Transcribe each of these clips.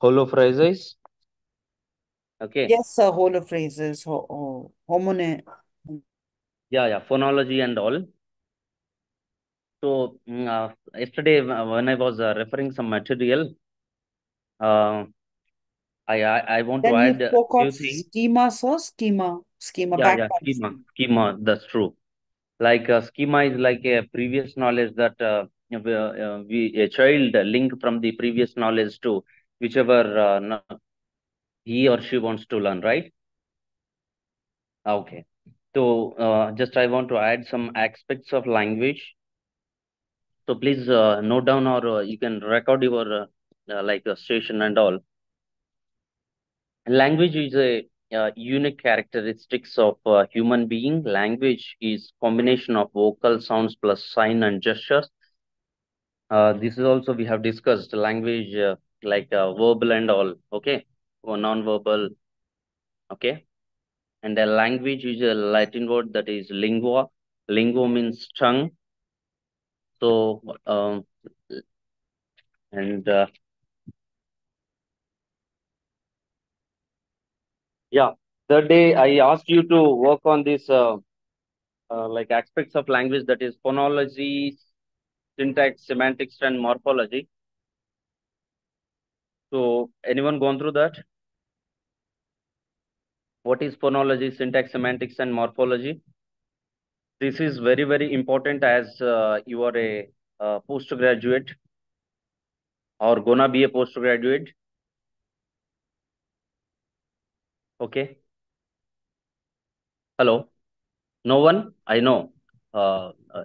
holophrases. Okay. Yes, sir. Whole of phrases. Homone. Yeah, phonology and all. So yesterday when I was referring some material, uh, I want to Then you add a spoke of few things. schema, sir. Schema, Yeah, background schema. schema. That's true. Like schema is like a previous knowledge that a child link from the previous knowledge to whichever he or she wants to learn, right? Okay. So just I want to add some aspects of language. So please note down or you can record your like station and all. Language is a unique characteristics of human being. Language is combination of vocal sounds plus sign and gestures. This is also we have discussed language like verbal and all. Okay, or non-verbal. Okay, and a language is a Latin word that is lingua. Lingua means tongue. So and yeah, the day I asked you to work on this like aspects of language that is phonology, syntax, semantics, and morphology. So anyone gone through that? What is phonology, syntax, semantics, and morphology? This is very important as you are a postgraduate or gonna be a postgraduate. Okay. Hello. No one. I know.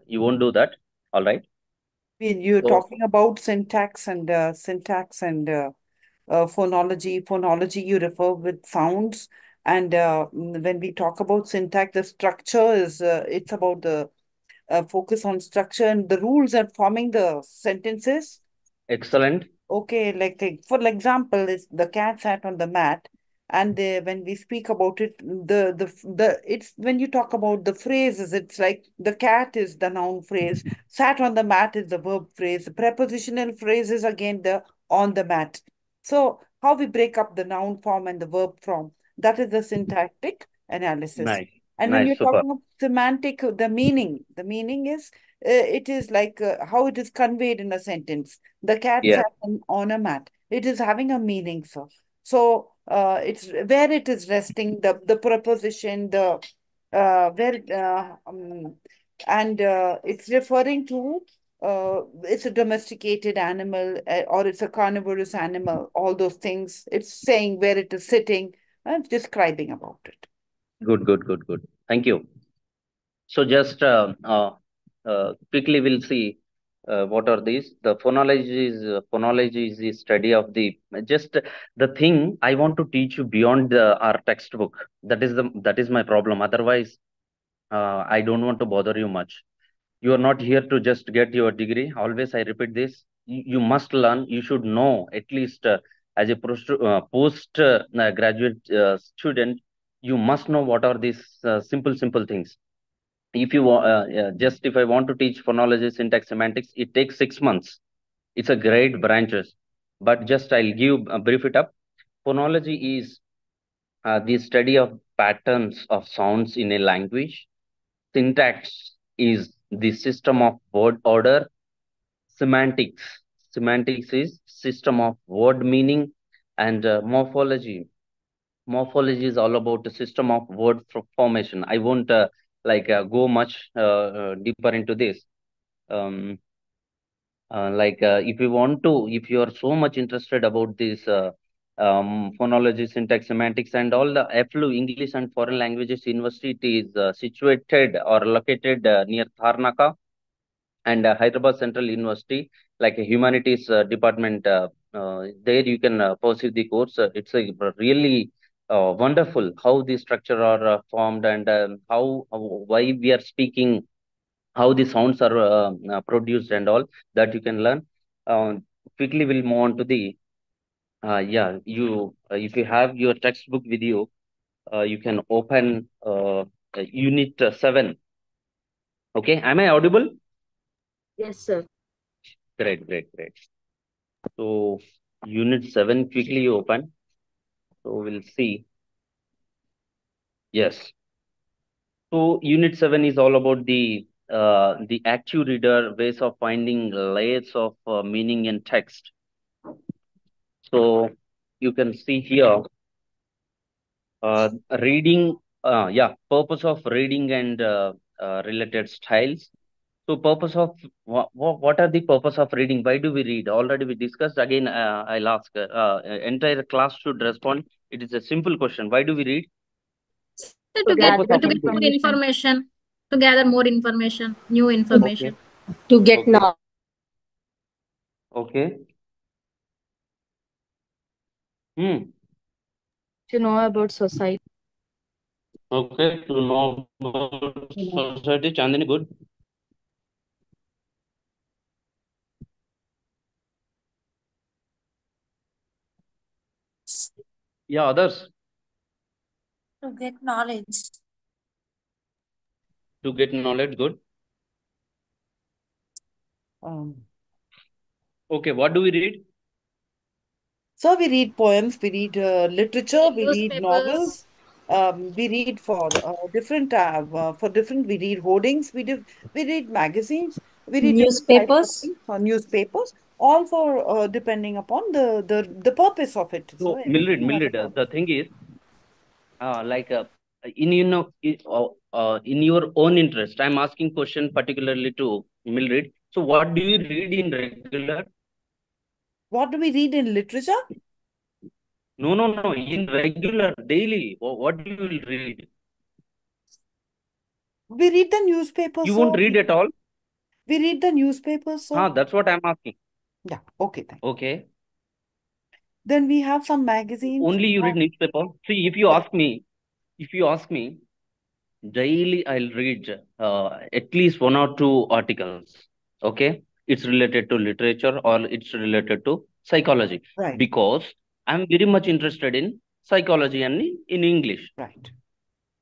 You won't do that. All right. You're So talking about syntax and phonology. Phonology, you refer with sounds. And when we talk about syntax, the structure is it's about the focus on structure and the rules are forming the sentences. excellent. Okay, for example, is the cat sat on the mat, and when we speak about it, the it's when you talk about the phrases, it's like the cat is the noun phrase, sat on the mat is the verb phrase, the prepositional phrase is again the on the mat. So how we break up the noun form and the verb form, that is the syntactic analysis. Nice. And when Nice. you're Super. talking of semantic, the meaning is it is like how it is conveyed in a sentence. The cat Yeah. sat on a mat. It is having a meaning, sir. So it's where it is resting, the preposition, the where and it's referring to it's a domesticated animal or it's a carnivorous animal. All those things. It's saying where it is sitting and describing about it. Good. Thank you. So just quickly we'll see what are these. The phonology is the study of the just the thing I want to teach you beyond our textbook. That is my problem. Otherwise, I don't want to bother you much. You are not here to just get your degree. Always I repeat this. You must learn. You should know at least as a post graduate student. You must know what are these simple things. If you just if I want to teach phonology, syntax, semantics, it takes 6 months. It's a great branches, but just I'll give brief it up. Phonology is the study of patterns of sounds in a language. Syntax is the system of word order. Semantics is system of word meaning, and morphology is all about the system of word formation. I won't go much deeper into this. um, if you want to, if you are so much interested about this phonology, syntax, semantics, and all, the FLU English and Foreign Languages University, it is situated or located near Tharnaka, and Hyderabad Central University, like a humanities department. There you can pursue the course. It's a really wonderful how the structure are formed, and why we are speaking, how the sounds are produced and all that you can learn. Uh, Quickly, we'll move on to the yeah. You if you have your textbook with you, you can open Unit 7. Okay, am I audible? Yes, sir. Great. So Unit 7 quickly open. So we'll see. Yes. So Unit 7 is all about the active reader ways of finding layers of meaning in text. So you can see here uh, reading, purpose of reading and related styles. So purpose of what are the purpose of reading? Why do we read? Already we discussed. Again, I'll ask. Entire class should respond. It is a simple question. Why do we read? So The to get purpose Gather of to get reading. more information. information, to gather more information, new Okay. information. To get Okay. knowledge. Okay. Hmm. To know about society. Okay. To know about society, Chandini, good. Yeah, others To get knowledge. to get knowledge, good. Um, Okay. What do we read? so we read poems, we read literature, we read Newspapers. novels, we read for different. We read hoardings, we read magazines, we read different types of Newspapers. things, newspapers, all for depending upon the purpose of it. So So, Mildred, everything has a Mildred, the purpose. thing is, like in your own interest, I'm asking question particularly to Mildred. So, what do you read in regular? What do we read in literature? No, no, no. In regular, daily, what do you will read? We read the newspapers, You won't so read at all. we read the newspapers, so That's what I'm asking. yeah, okay, thank you. Okay. Then we have some magazines. Only you read newspaper. See, Yeah, if you ask me, daily I'll read at least one or two articles. Okay, it's related to literature or it's related to psychology right, because I'm very much interested in psychology and in English. right.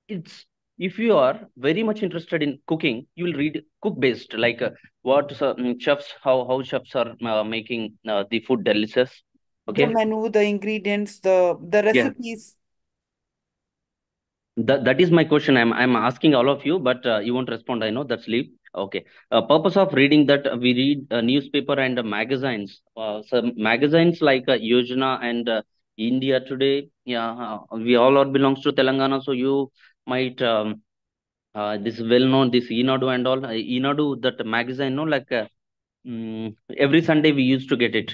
It's if you are very much interested in cooking, you will read cook based like what chefs how chefs are making the food delicious. The Okay, menu, the ingredients, the yeah. recipes. That is my question. I'm asking all of you, but you won't respond. I know that's leave. Okay. Purpose of reading that we read newspaper and magazines. Some magazines like Yojana and India Today. Yeah, we all are belongs to Telangana, so you might this is well known. This Inadu and all. Inadu that magazine, no, like every Sunday we used to get it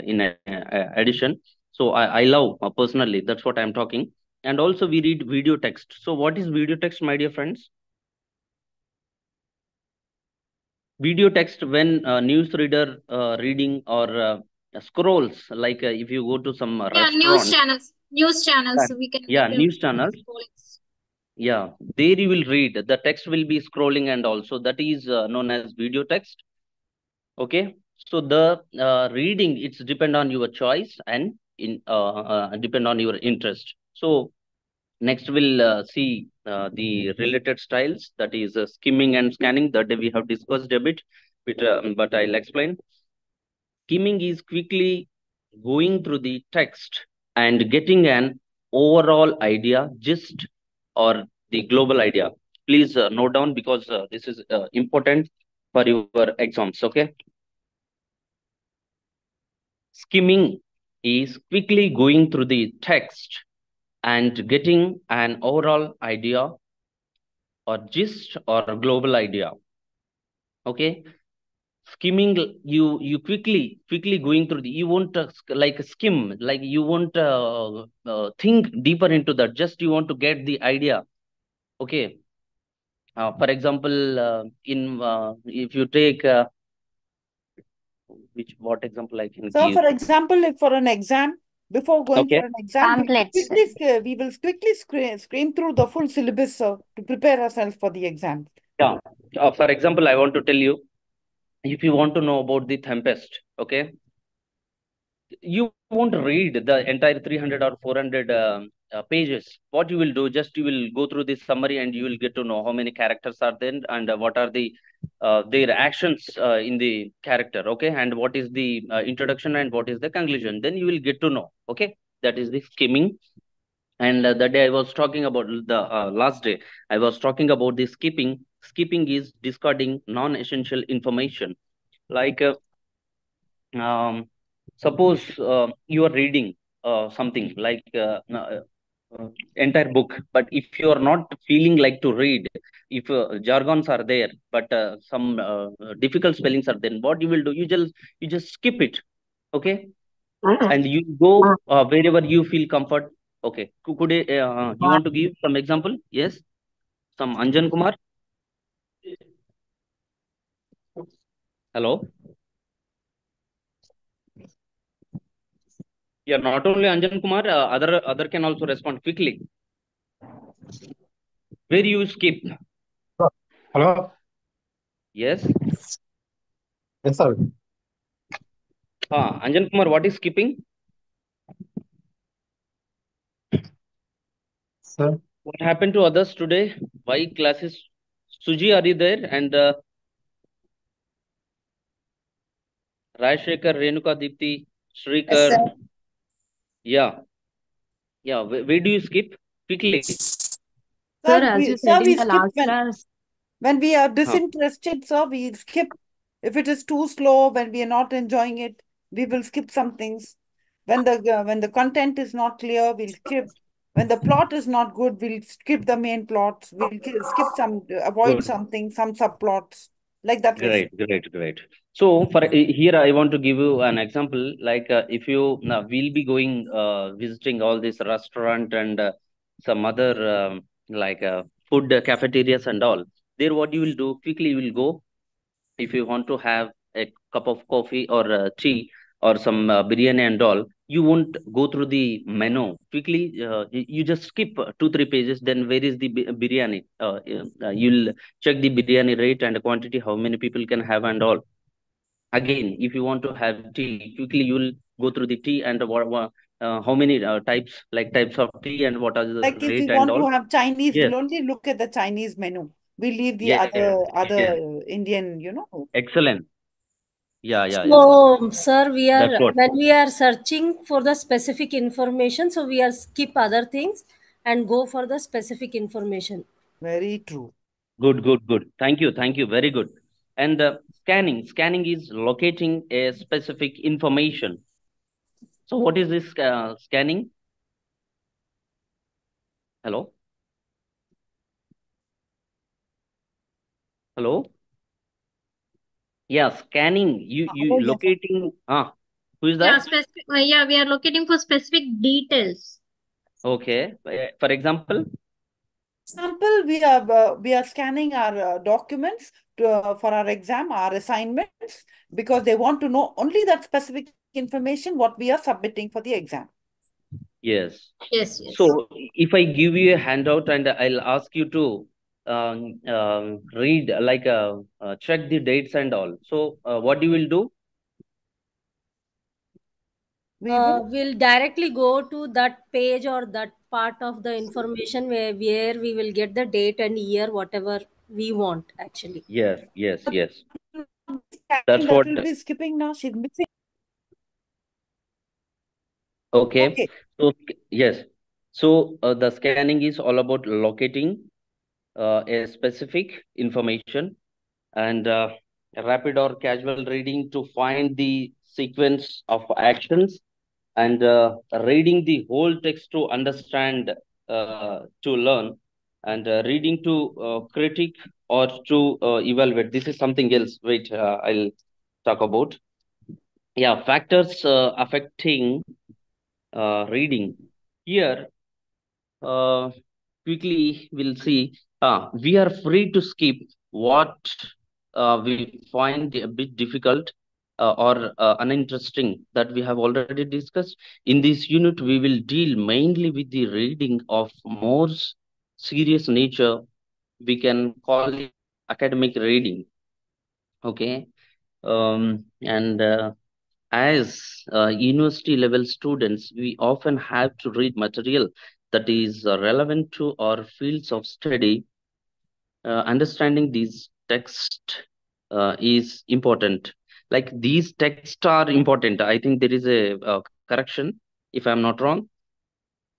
in addition. So I love personally. That's what I'm talking. And also we read video text. So what is video text, my dear friends? Video text when news reader reading or scrolls like if you go to some Yeah, news restaurant. channels. News Yeah, channels. We can yeah, get news information channels. through scrollings. Yeah, there you will read. The text will be scrolling and also that is known as video text. Okay, so the reading it's depend on your choice and in depend on your interest. So next we'll see the related styles, that is skimming and scanning that we have discussed a bit, but I'll explain. Skimming is quickly going through the text and getting an overall idea, gist, or the global idea. Please note down because this is important for your exams. Okay. Skimming is quickly going through the text and getting an overall idea or gist or global idea. Okay. Skimming, you quickly going through the, you won't like skim, like you won't think deeper into that. Just you want to get the idea. Okay. For example, in if you take which what example I can So, give. for example, if for an exam, before going Okay. for an exam, Pamphlets. we will quickly screen through the full syllabus to prepare ourselves for the exam. Yeah. For example, I want to tell you, if you want to know about the Tempest, okay, you won't read the entire 300 or 400 pages, what you will do, just you will go through this summary and you will get to know how many characters are there and what are the their actions in the character, okay, and what is the introduction and what is the conclusion. Then you will get to know, okay, that is the skimming. And the day I was talking about the last day, I was talking about the skipping. Skipping is discarding non-essential information. Like um, suppose you are reading something like entire book, but if you are not feeling like to read, if jargons are there, but some difficult spellings are there, what you will do, you just skip it, okay, and you go wherever you feel comfort. Okay, you want to give some example? Yes, some Anjan Kumar. Hello. Yeah, not only Anjan Kumar, other can also respond quickly. Where you skip? Hello? Yes. Yes, sir. Anjan Kumar, what is skipping? Sir, What happened to others today? Why classes? Suji, are you there? And Rajshekar, Renuka, Deepti, Yes, Shrikar. sir. Yeah, yeah. Where do you skip? Quickly. Sir, Sir, as you sir, said in we the skip last class, when we are Huh. disinterested, sir, we skip. If it is too slow, when we are not enjoying it, we will skip some things. When the content is not clear, we'll skip. When the plot is not good, we'll skip the main plots. We'll skip some, avoid Good. something, some subplots. Like that way, sir. Great. So for here, I want to give you an example. Like if you we'll be going visiting all this restaurant and some other like food cafeterias and all. There, what you will do quickly, you will go. If you want to have a cup of coffee or tea or some biryani and all, you won't go through the menu quickly. You just skip 2 3 pages. Then where is the biryani? You'll check the biryani rate and quantity, how many people can have and all. Again, if you want to have tea, quickly you'll go through the tea and how many types of tea and what are the Like if we rate and want all. to have Chinese, Yes, we'll only look at the Chinese menu. We leave the yes, yes. other Indian, Excellent. Yeah. so sir, That's what. when we are searching for the specific information, so we are skip other things and go for the specific information. Very true. Good. Thank you. Very good. And scanning is locating a specific information. So what is this scanning? Hello? Hello? Yeah, scanning. You Oh, yes, sir. locating. Who is Yeah, that? specific. Yeah, we are looking for specific details. Okay. For example. Example, we are scanning our documents for our exam, our assignments, because they want to know only that specific information what we are submitting for the exam. Yes. Yes. So if I give you a handout and I'll ask you to read, like check the dates and all. So what you will do? We will. We'll directly go to that page or that part of the information where we will get the date and year, whatever we want actually. Yes. That's That what. will be skipping now. She's missing. Okay. Okay. So yes. So the scanning is all about locating a specific information and rapid or casual reading to find the sequence of actions and reading the whole text to understand, to learn, and reading to critique or to evaluate. This is something else. Wait, I'll talk about. Yeah, factors affecting reading. Here, uh, quickly we'll see. We are free to skip what we find a bit difficult or uninteresting that we have already discussed. In this unit, we will deal mainly with the reading of more serious nature. We can call it academic reading. Okay. And as university level students, we often have to read material that is relevant to our fields of study. Understanding these text is important. Like these texts are important. I think there is a correction if I'm not wrong.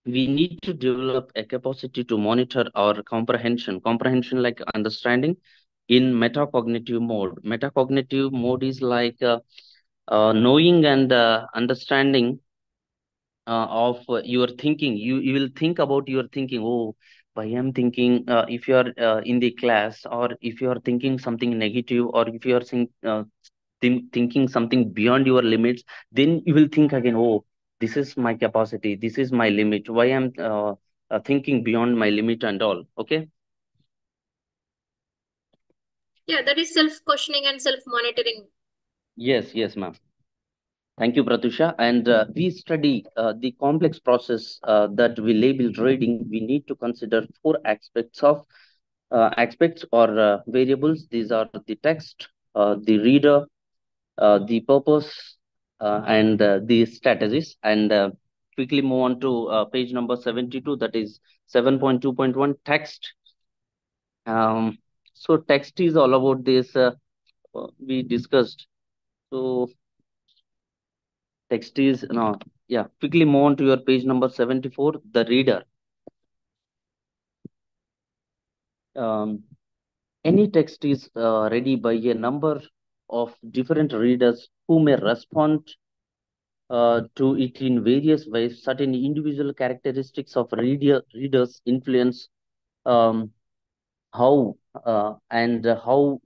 We need to develop a capacity to monitor our comprehension like understanding in metacognitive mode. Metacognitive mode is like knowing and understanding of your thinking. You will think about your thinking. Oh, why I'm thinking, if you are in the class, or if you are thinking something negative, or if you are thinking something beyond your limits, then you will think again, oh, this is my capacity, this is my limit, why I'm thinking beyond my limit and all. Okay. Yeah, that is self-questioning and self-monitoring. Yes, ma'am. Thank you, Pratusha. And we study the complex process that we label reading. We need to consider four aspects or variables. These are the text, the reader, the purpose, and the strategies. And quickly move on to page number 72, that is 7.2.1 text. So text is all about this we discussed. So text is no, yeah. Quickly move on to your page number 74, the reader. Um, any text is ready by a number of different readers who may respond to it in various ways. Certain individual characteristics of readers influence how and how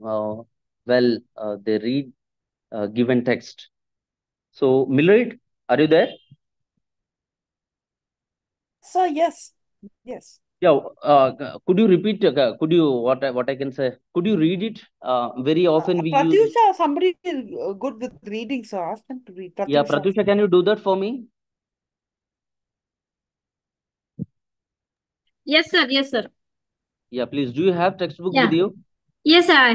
well they read given text. So, Millard, are you there? So yes, yes. Yeah. Could you repeat? Could you what I can say? Could you read it? Very often we use. Pratyusha, somebody is good with reading, so ask them to read. Yeah, Pratyusha. Pratusha, can you do that for me? Yes, sir. Yes, sir. Yeah, please. Do you have textbook Yeah. with you? Yes, sir, I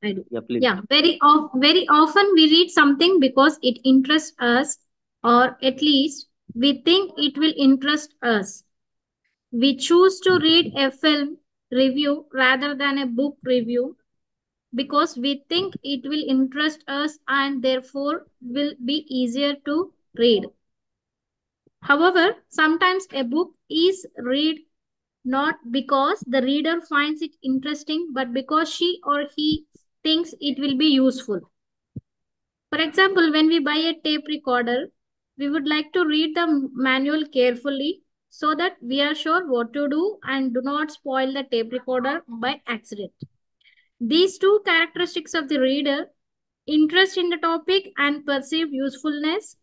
do. Yeah, please. Yeah, very often we read something because it interests us, or at least we think it will interest us. We choose to read a film review rather than a book review because we think it will interest us and therefore will be easier to read. However, sometimes a book is read not because the reader finds it interesting, but because she or he thinks it will be useful. For example, when we buy a tape recorder, we would like to read the manual carefully so that we are sure what to do and do not spoil the tape recorder by accident. These two characteristics of the reader, interest in the topic and perceived usefulness,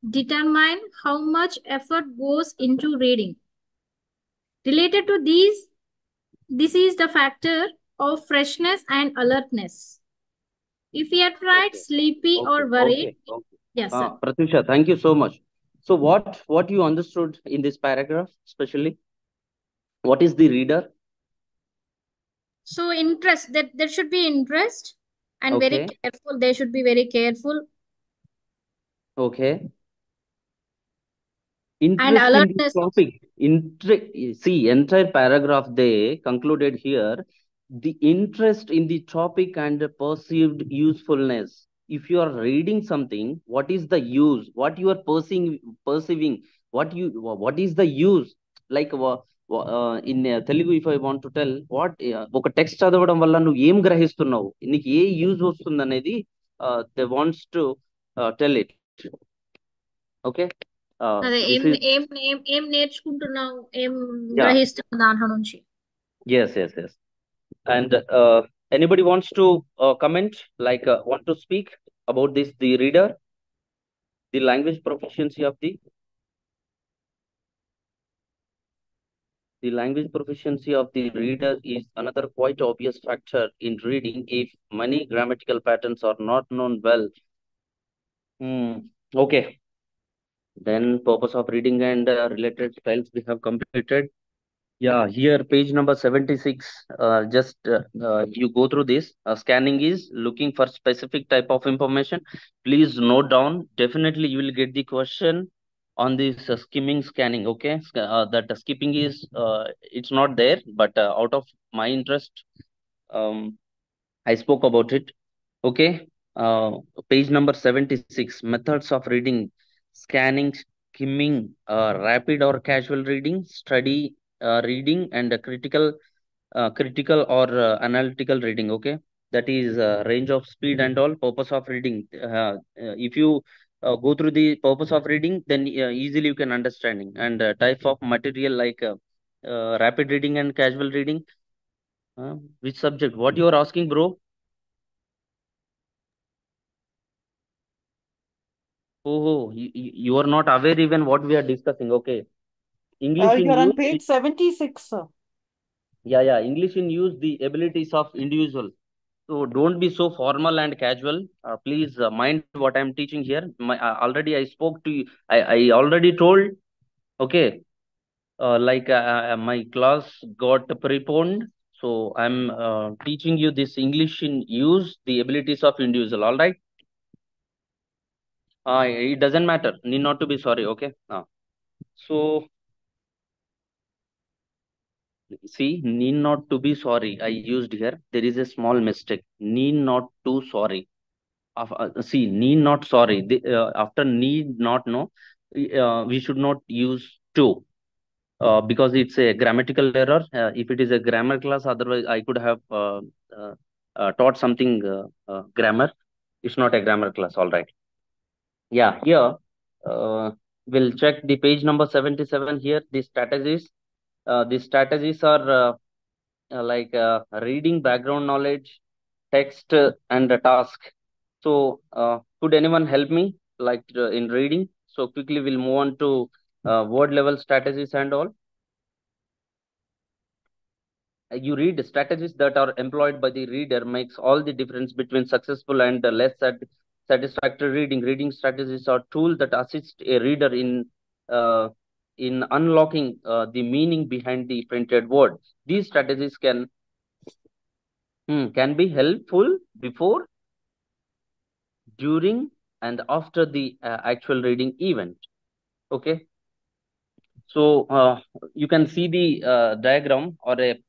determine how much effort goes into reading. Related to these, this is the factor of freshness and alertness. If we are tried Okay. sleepy or worried, Okay. yes, sir. Pratusha, thank you so much. So what you understood in this paragraph, especially, what is the reader? So interest, that there should be interest and very Okay. careful. They should be very careful Okay. and Interest in the alertness also. topic. See, entire paragraph they concluded here. The interest in the topic and the perceived usefulness. If you are reading something, what is the use? What you are perceiving? What is the use? Like in Telugu, if I want to tell, what ఒక text చదవడం వల్ల నువ్వు ఏం గ్రహిస్తున్నావు, నీకు ఏ use వస్తుంది అనేది they wants to tell it. Okay. అదే This ఏం is ఏం ఏం ఏం నేర్చుకుంటున్నావు, ఏం yeah. గ్రహిస్తున్నావు దాంట్లో నుంచి. Yes. And anybody wants to comment, like want to speak about this, the reader, the language proficiency of the language proficiency of the reader is another quite obvious factor in reading. If many grammatical patterns are not known well, okay, then purpose of reading and related styles we have completed. Yeah, here page number 76. Just you go through this. Scanning is looking for specific type of information. Please note down. Definitely you will get the question. on this skimming scanning. Okay, that skipping is it's not there, but out of my interest, um, I spoke about it. Okay, page number 76, methods of reading: scanning, skimming, rapid or casual reading, study reading, and critical or analytical reading. Okay, that is range of speed and all. Purpose of reading: if you go through the purpose of reading, then easily you can understanding. And type of material, like rapid reading and casual reading. Which subject? What you are asking, bro? Oh, you are not aware even what we are discussing. Okay. English in You're on use. page 76, sir. Yeah, yeah. English in use, the abilities of individual. So don't be so formal and casual. Please mind what I'm teaching here. Already I spoke to you. I already told. Okay. Like my class got preponed. So I'm teaching you this English in use, the abilities of individual. All right. It doesn't matter. Need not to be sorry. Okay. So see, need not to be sorry. I used here. There is a small mistake. Need not to sorry. See, need not sorry. After need not, no, we should not use to, because it's a grammatical error. If it is a grammar class, otherwise I could have taught something grammar. It's not a grammar class. All right. Yeah. Here, uh, we'll check the page number 77 here. The strategies are like reading, background knowledge, text, and a task. So, could anyone help me, like in reading? So quickly we'll move on to word level strategies and all. You read strategies that are employed by the reader makes all the difference between successful and less satisfactory reading. Reading strategies are tools that assist a reader uh, in unlocking the meaning behind the printed word. These strategies can be helpful before, during, and after the actual reading event. Okay, so you can see the diagram, or a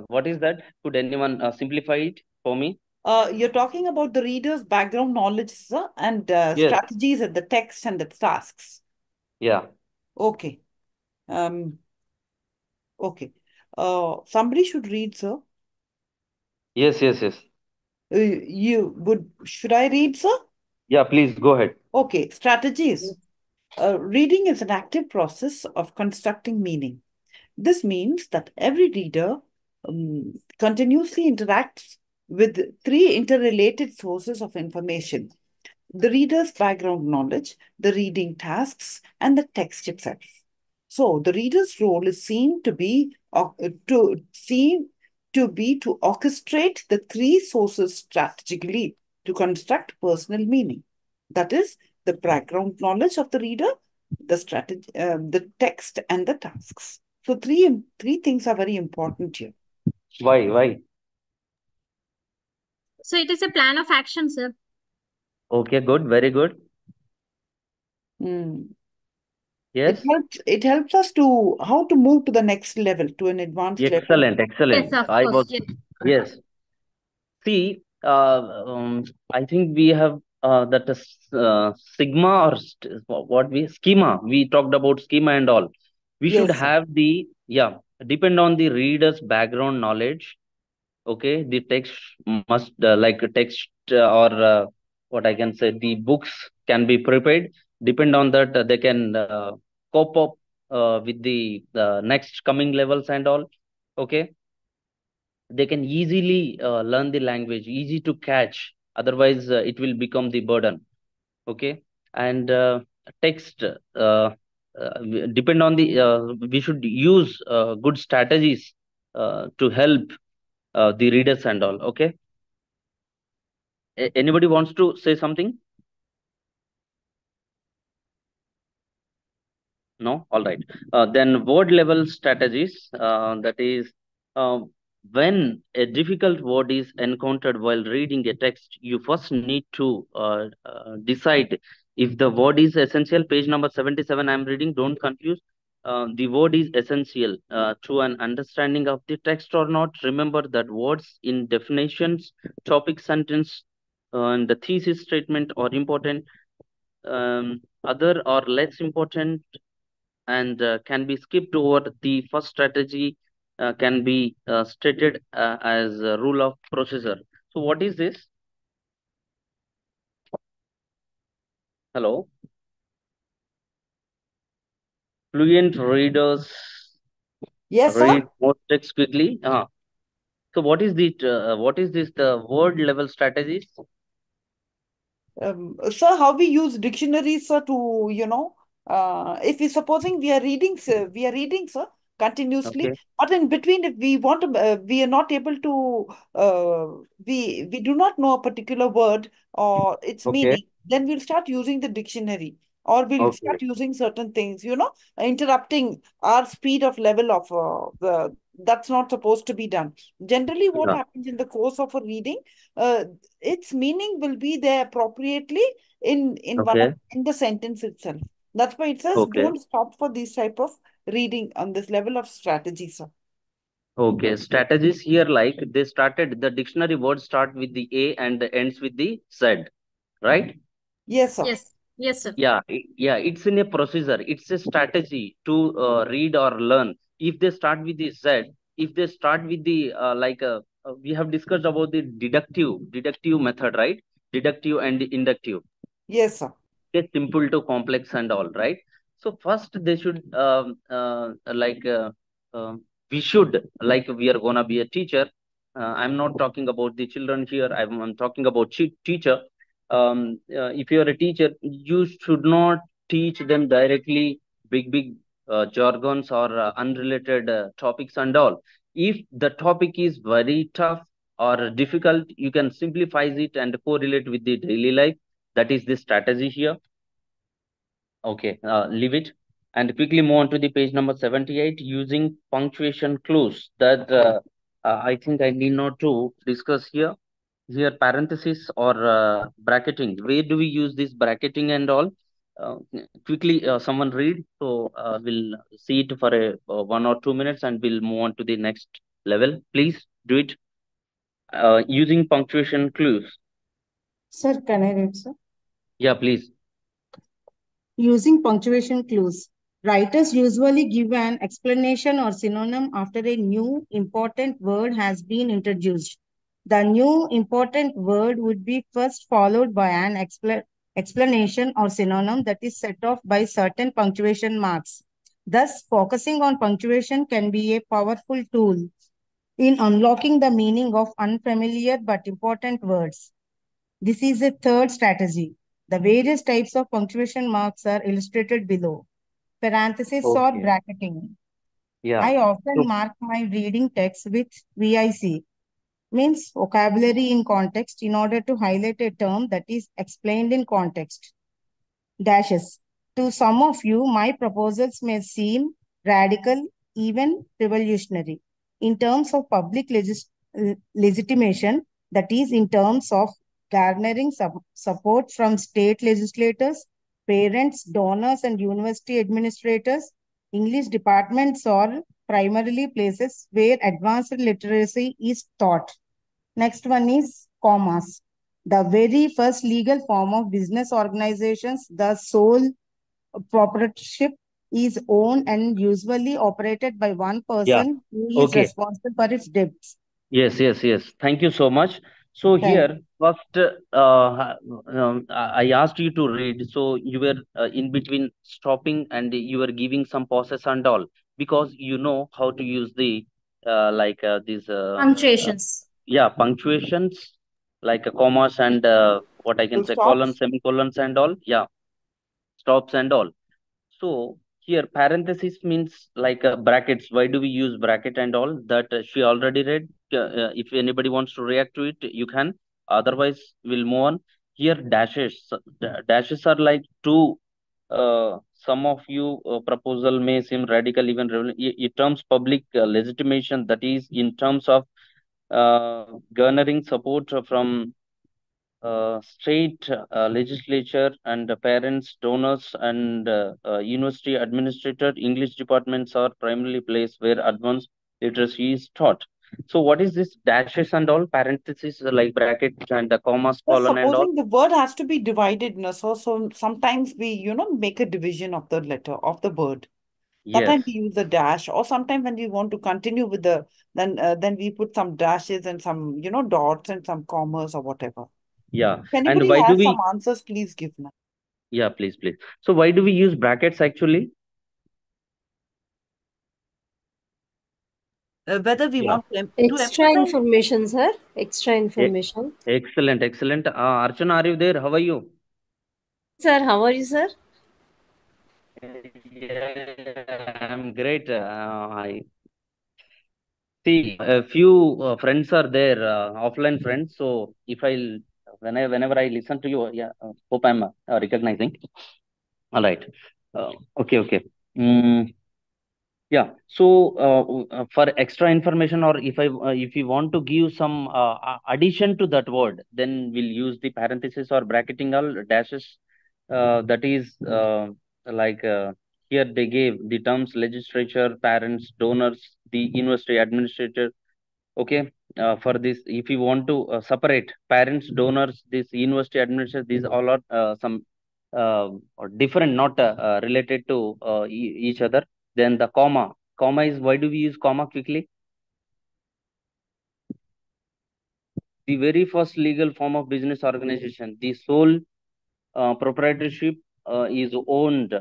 what is that? Could anyone simplify it for me? You're talking about the reader's background knowledge, sir, and Yes. strategies and the text and the tasks. Yeah. Okay. Um, okay. Somebody should read, sir. Yes. Yes. Yes. Should I read, sir? Yeah. Please go ahead. Okay. Strategies. Reading is an active process of constructing meaning. This means that every reader continuously interacts with three interrelated sources of information: the reader's background knowledge, the reading tasks, and the text itself. So the reader's role is seen to be to orchestrate the three sources strategically to construct personal meaning. That is the background knowledge of the reader, the text, and the tasks. So three things are very important here. Why? Why? So it is a plan of action, sir. Okay. Good. Very good. Mm. It Yes. helps. It helps us to how to move to the next level, to an advanced level. Excellent. Yes, Excellent. of I course. was. Yes. Yes. See, I think we have that sigma, or what we schema. We talked about schema and all. We should Yes, sir. have the, yeah, depend on the reader's background knowledge. Okay, the text must like a text, or what I can say, the books can be prepared. Depend on that, they can cope up with the next coming levels and all. Okay, they can easily learn the language, easy to catch. Otherwise, it will become the burden. Okay, and text. Depend on the. We should use good strategies to help the readers and all. Okay. Anybody wants to say something? No? All right. Then word level strategies. That is, uh, when a difficult word is encountered while reading a text, you first need to decide If the word is essential, page number 77, I'm reading, don't confuse. The word is essential to an understanding of the text or not. Remember that words in definitions, topic, sentence, and the thesis statement are important. Other or less important and can be skipped over. The first strategy can be stated as a rule of procedure. So what is this? Hello? Fluent readers Yes, sir. read more text quickly. So what is this the word level strategies? Sir, how we use dictionaries, sir, to, if we supposing we are reading, sir, continuously, Okay, but in between, if we want to, we are not able to, we do not know a particular word or its okay, meaning, then we'll start using the dictionary, or we'll okay. start using certain things, interrupting our speed of level of that's not supposed to be done. Generally, what Yeah, happens in the course of a reading, uh, its meaning will be there appropriately okay, in the sentence itself. That's why it says okay, don't stop for this type of reading on this level of strategy, sir. okay. Strategies here, like they started the dictionary words start with the A and ends with the Z, right? Yes, sir. Yes. Yes, sir. Yeah, yeah, it's in a procedure. It's a strategy to read or learn. If they start with the Z, if they start with the we have discussed about the deductive method, right? Deductive and inductive. Yes, sir. Get simple to complex and all, right? So first they should um, we should, like, we are gonna be a teacher. I'm not talking about the children here. I'm talking about teacher. If you are a teacher, you should not teach them directly big jargons or unrelated topics and all. If the topic is very tough or difficult, you can simplify it and correlate with the daily life. That is the strategy here. Okay, leave it and quickly move on to the page number 78, using punctuation clues. That I think I need not to discuss here. Here, parenthesis or bracketing. Where do we use this bracketing and all? Uh, Quickly, someone read. So we'll see it for a 1 or 2 minutes and we'll move on to the next level. Please do it. Using punctuation clues. Sir, can I read, sir? Yeah, please. Using punctuation clues. Writers usually give an explanation or synonym after a new important word has been introduced. The new important word would be first followed by an explanation or synonym that is set off by certain punctuation marks. Thus, focusing on punctuation can be a powerful tool in unlocking the meaning of unfamiliar but important words. This is a third strategy. The various types of punctuation marks are illustrated below. Parenthesis or Okay. bracketing. Yeah. I often So, mark my reading text with VIC, means vocabulary in context, in order to highlight a term that is explained in context. Dashes. To some of you, my proposals may seem radical, even revolutionary. In terms of public legitimation, that is, in terms of garnering support from state legislators, parents, donors, and university administrators, English departments are primarily places where advanced literacy is taught. Next one is commas. The very first legal form of business organizations, the sole proprietorship is owned and usually operated by one yeah. person who is Okay. responsible for its debts. Yes, yes, yes. Thank you so much. So Thank here, first, I asked you to read. So you were in between stopping and you were giving some pauses and all, because you know how to use the these uh, Punctuations. yeah, punctuations, like commas and what I can Full say, colons, stops. semicolons and all. Yeah, stops and all. So here parenthesis means like brackets. Why do we use bracket and all? That she already read. If anybody wants to react to it, you can. Otherwise, we'll move on. Here dashes. Dashes are like two. Some of you proposal may seem radical, even in terms public legitimation. That is in terms of garnering support from state legislature and parents, donors, and university administrator, English departments are primarily place where advanced literacy is taught. So what is this dashes and all parentheses like brackets and the commas, So colon and all? supposing the word has to be divided, so sometimes we, make a division of the letter of the word. Yes. Sometimes we use the dash, or sometimes when we want to continue with the, then we put some dashes and some, dots and some commas or whatever. Yeah. If And anybody why do has some we? answers, please give now. Yeah, please, please. So why do we use brackets actually? Whether we Yeah. want to Extra emphasize. information, sir. Extra E- information. Excellent, excellent. Archana, are you there? How are you? Fine, sir. How are you, sir? Yeah, I'm great. I see a few friends are there, offline friends. So if whenever I listen to you, yeah, hope I'm recognizing. All right. Okay, okay. Mm, yeah. So for extra information, or if you want to give some addition to that word, then we'll use the parenthesis or bracketing all dashes. That is like here they gave the terms legislature, parents, donors, the university administrator. Okay. For this, if you want to separate parents, donors, this university administrators, these all are some or different, not related to each other. Then the comma. Comma is, why do we use comma quickly? The very first legal form of business organization, the sole proprietorship is owned.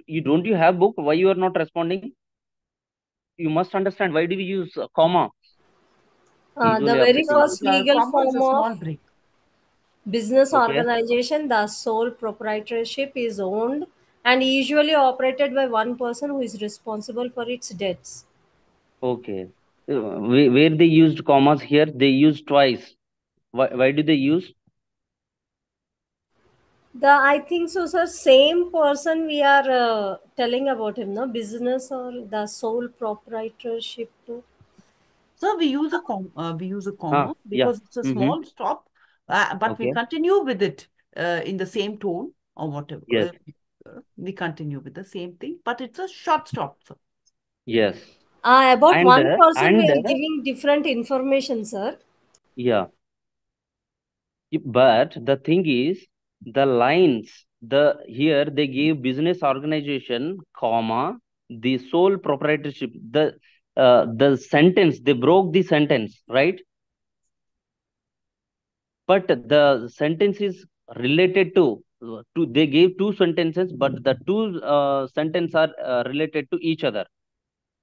You have book? Why you are not responding? You must understand why do we use comma? The Usually very updating Because you. first legal comma is form a of small break. business Okay. organization, the sole proprietorship is owned and usually operated by one person who is responsible for its debts. Okay. Where they used commas here, they used twice. Why do they use? I think so, sir. Same person we are telling about him, no? Business or the sole proprietorship. So we use a comma Yeah. because it's a Mm-hmm. small stop, but we Okay. continue with it in the same tone or whatever. Yes. We continue with the same thing, but it's a short stop. So. Yes. About And one person, we and are giving different information, sir. yeah. But the thing is, the lines, here they give business organization, comma, the sole proprietorship. The sentence, they broke the sentence, right? But the sentence is related to they gave two sentences, but the two sentences are related to each other.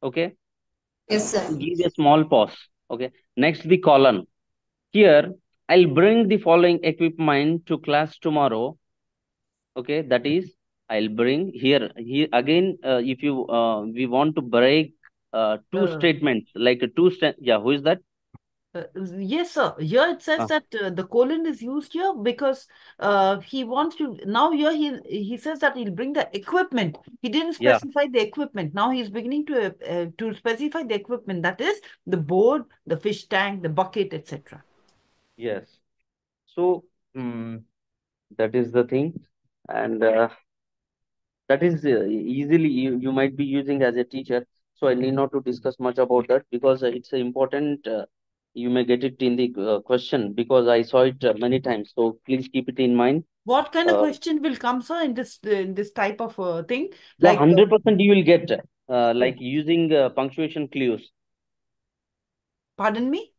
Okay. Yes, sir. Give a small pause. Okay. Next, the colon. Here, I'll bring the following equipment to class tomorrow. Okay, that is, I'll bring here again. If you we want to break two Uh, statements, like yeah, who is that? yes, sir. Here it says Uh, that the colon is used here because he wants to. Now here he says that he'll bring the equipment. He didn't yeah, specify the equipment. Now he's beginning to specify the equipment. That is the board, the fish tank, the bucket, etc. yes. So that is the thing, and that is easily you might be using as a teacher. So I need not to discuss much about that because it's important. You may get it in the question because I saw it many times. So please keep it in mind. What kind of Uh, question will come, sir, in this type of thing? yeah, Like, 100% you will get oh, like using punctuation clues. pardon me?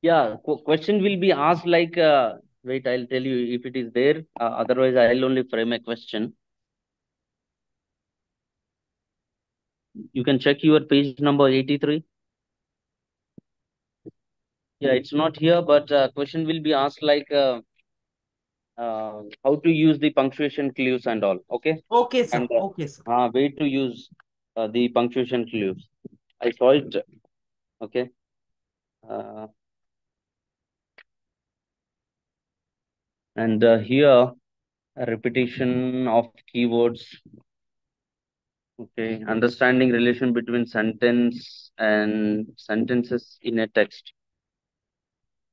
Yeah, question will be asked like, wait, I'll tell you if it is there. Otherwise, I'll only frame a question. You can check your page number 83. Yeah, it's not here, but question will be asked like how to use the punctuation clues and all. Okay, Okay, sir. and Okay, sir. way to use the punctuation clues. I saw it. Okay. Uh, and here a repetition of keywords. Okay, understanding relation between sentence and sentences in a text.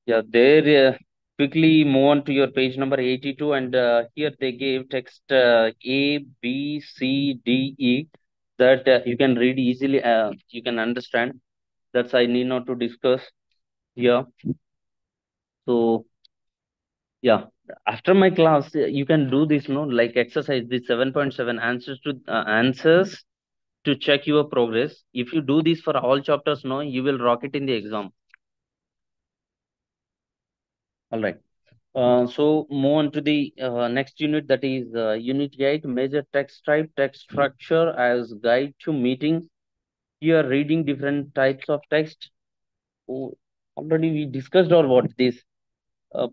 Yeah, there. quickly move on to your page number 82, and here they gave text A, B, C, D, E, that you can read easily, you can understand. That's I need not to discuss here. So yeah, after my class, you can do this, no, like exercise, the 7.7 answers to check your progress. If you do this for all chapters, no, you will rock it in the exam. All right. So move on to the next unit, that is unit 8, major text type, text structure as guide to meeting. Here reading different types of text. Oh, already we discussed or what this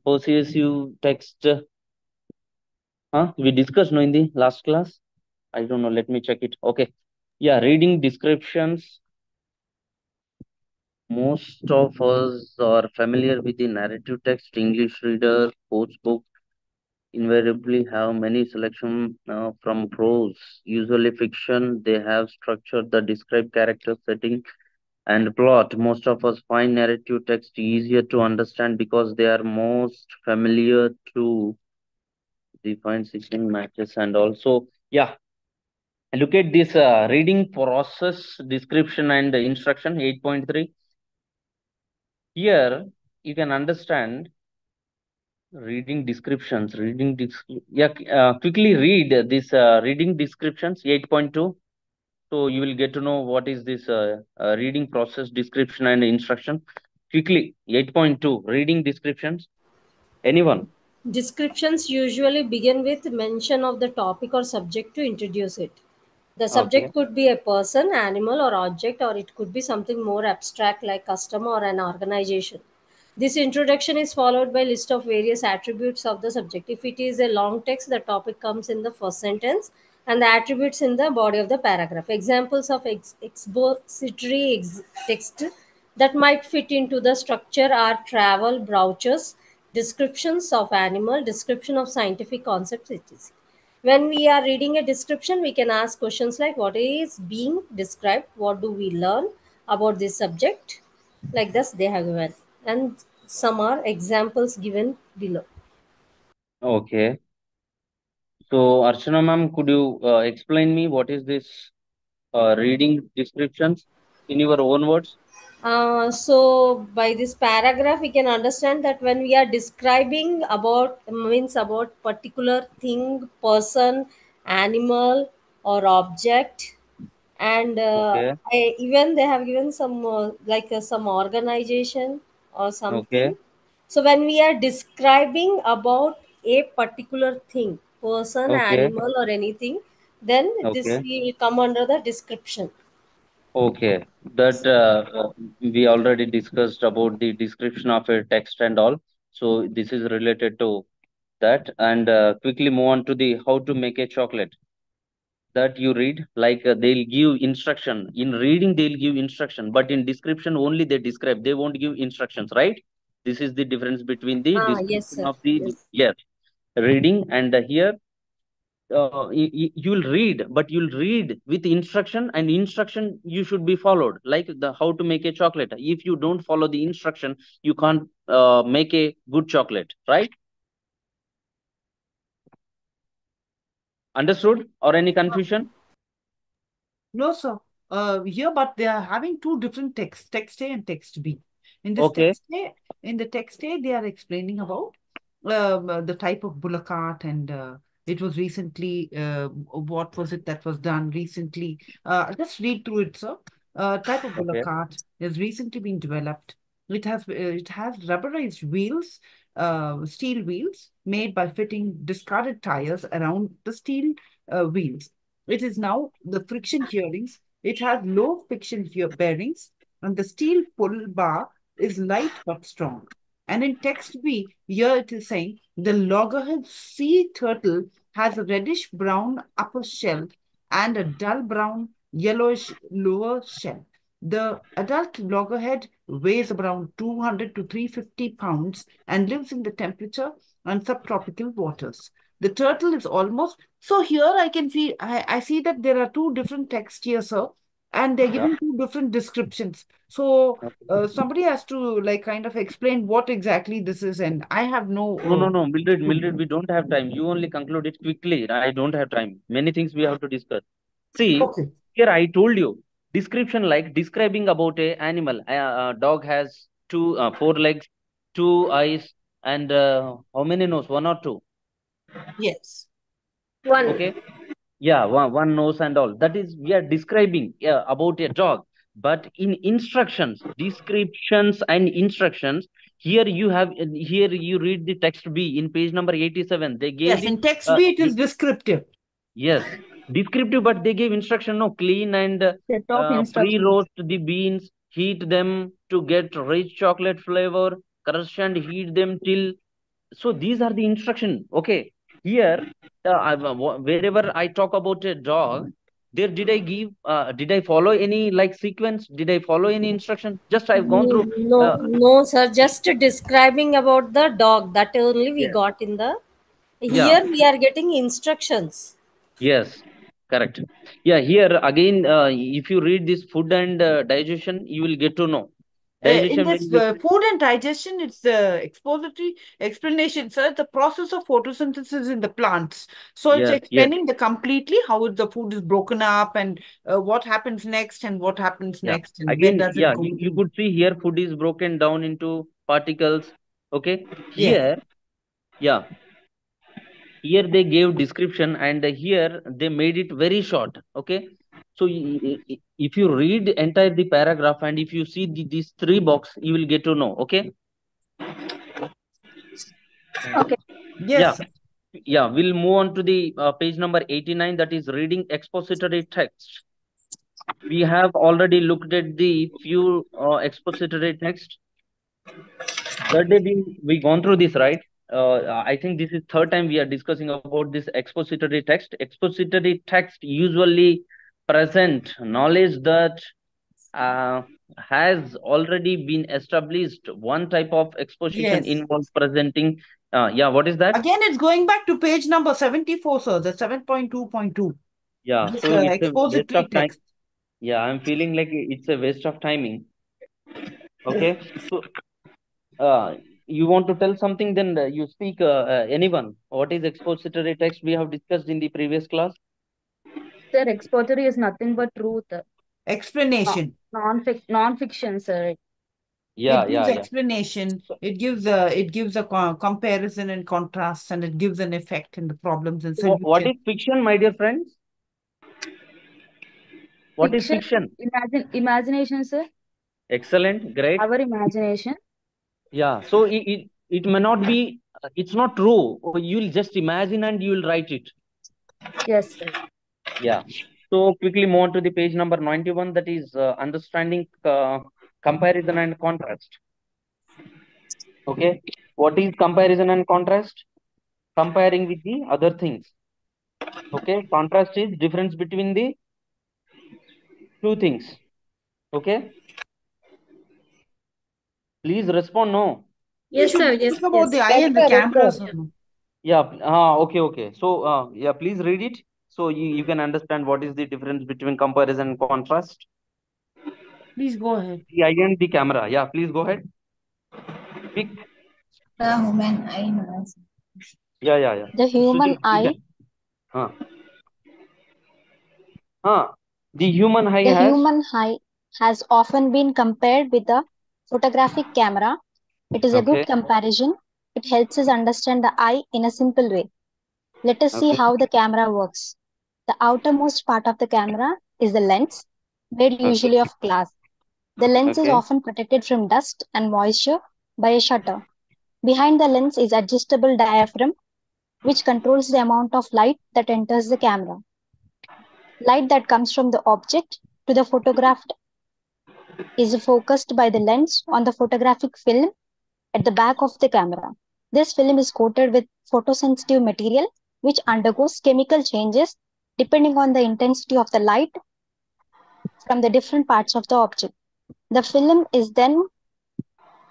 persuasive text. We discussed no in the last class. I don't know. Let me check it. Okay. Yeah, reading descriptions. Most of us are familiar with the narrative text. English reader, course book invariably have many selection from prose, usually fiction. They have structure that describe character, setting, and plot. Most of us find narrative text easier to understand because they are most familiar to define sequence matches, and also, yeah, look at this reading process description and instruction 8.3. Here you can understand reading descriptions. Yeah, quickly read this reading descriptions 8.2. So you will get to know what is this reading process description and instruction. Quickly, 8.2 reading descriptions. Anyone? Descriptions usually begin with mention of the topic or subject to introduce it. The Okay. subject could be a person, animal, or object, or it could be something more abstract like custom or an organization. This introduction is followed by a list of various attributes of the subject. If it is a long text, the topic comes in the first sentence and the attributes in the body of the paragraph. Examples of expository text that might fit into the structure are travel brochures, descriptions of animal, description of scientific concepts, etc. When we are reading a description, we can ask questions like what is being described, what do we learn about this subject, like this they have given, and some are examples given below. Okay. So Archana ma'am, could you explain me what is this reading descriptions in your own words? So by this paragraph we can understand that when we are describing about means about particular thing, person, animal, or object, and Okay. even they have given some some organization or Okay. something. So when we are describing about a particular thing, person, Okay. animal, or anything, then this Okay. will come under the description. Okay, that we already discussed about the description of a text and all. So this is related to that. And quickly move on to the how to make a chocolate. That you read, like they'll give instruction. In reading, they'll give instruction, but in description only they describe. They won't give instructions, right? This is the difference between the Yes, description sir. of the, Yes. yeah, reading, and here you'll read, but you'll read with instruction, and instruction you should be followed, like the how to make a chocolate. If you don't follow the instruction, you can't make a good chocolate, right? Understood, or any confusion? No, sir. Here, but they are having two different texts, text A and text B. In this Okay. text A, in the text A, they are explaining about the type of bullock cart, and it was recently, what was it that was done recently? Just read through it, sir. Type of bullock Okay. cart has recently been developed. It has rubberized wheels, steel wheels made by fitting discarded tires around the steel wheels. It is now the friction hearings. It has low friction here bearings, and the steel pull bar is light but strong. And in text B, here it is saying the loggerhead sea turtle has a reddish brown upper shell and a dull brown yellowish lower shell. The adult loggerhead weighs around 200 to 350 pounds and lives in the temperature and subtropical waters. The turtle is almost, so here I can see, I see that there are two different texts here, sir. and they're Yeah. giving two different descriptions. So Okay. somebody has to like kind of explain what exactly this is, and I have No, Mildred, clue. we don't have time. You only conclude it quickly. I don't have time. Many things we have to discuss. See, Okay. here I told you description like describing about a animal. A dog has four legs, two eyes, and how many nose? One or two? Yes. One. Okay. Yeah, one nose and all. That is, we are describing about a dog. But in instructions, descriptions and instructions, here you read the text B in page number 87. They gave Yes, the in text B it y- is descriptive. yes, descriptive, but they gave instruction, no, clean and Set of instructions. pre-roast the beans, heat them to get rich chocolate flavor, crush and heat them till. So these are the instruction. Okay, here wherever I talk about a dog, there did I follow any like sequence? Did I follow any instruction? Just I've gone through. No, no, sir. Just describing about the dog. That only we Yes. got in the. Yeah. Here we are getting instructions. Yes. Correct. Yeah. Here again, if you read this food and digestion, you will get to know In digestion this will be. food and digestion, it's the expository explanation, sir. The process of photosynthesis in the plants. So it's Yes. Yes. explaining the completely how the food is broken up and what happens next and what happens Yeah. next and when Again, does it yeah. go You to. could see here food is broken down into particles. Okay. Yes. Yeah. Here they gave description and here they made it very short. Okay. So if you read entire the paragraph and if you see these three box, you will get to know. Okay. Okay. Yeah. Yes. Yeah. We'll move on to the page number 89, that is reading expository text. We have already looked at the few expository text. That day we gone through this, right? I think this is third time we are discussing about this expository text. Expository text usually present knowledge that uh, has already been established. One type of exposition Yes. involves presenting. Yeah, what is that? Again, it's going back to page number 74, sir, the 7.2.2. Yeah, This so it's a waste expository of time. text. Yeah, I'm feeling like it's a waste of timing. Okay, so uh, you want to tell something, then you speak. Anyone? What is expository text? We have discussed in the previous class. Sir, expository is nothing but truth. Explanation. Non-fiction, sir. Yeah, It gives yeah, yeah. explanation. So, It gives a comparison and contrast, and it gives an effect in the problems and what solution. is fiction, my dear friends? What is Fiction, fiction? imagination, sir. Excellent, great. Our imagination. Yeah, so it may not be. It's not true. You'll just imagine and you'll write it. Yes, sir. Yeah. So quickly move on to the page number 91. That is understanding comparison and contrast. Okay. What is comparison and contrast? Comparing with the other things. Okay. Contrast is difference between the two things. Okay. Please respond. No. We Yes, should sir. speak Yes, about the yes. eye Yes, and the sir. Yes, camera, sir. sir. Yeah. Okay. So yeah, please read it. So you can understand what is the difference between comparison and contrast. Please go ahead. The eye and the camera. Yeah. Please go ahead. Speak. The human eye knows. Yeah. The human Suji, you eye, can. Huh. Huh. The human eye the has. human eye has often been compared with a photographic camera. It is a good Okay. comparison. It helps us understand the eye in a simple way. Let us see Okay. how the camera works. The outermost part of the camera is the lens, made Okay. usually of glass. The lens is Okay. often protected from dust and moisture by a shutter. Behind the lens is adjustable diaphragm, which controls the amount of light that enters the camera. Light that comes from the object to the photographed is focused by the lens on the photographic film at the back of the camera. This film is coated with photosensitive material which undergoes chemical changes depending on the intensity of the light from the different parts of the object. The film is then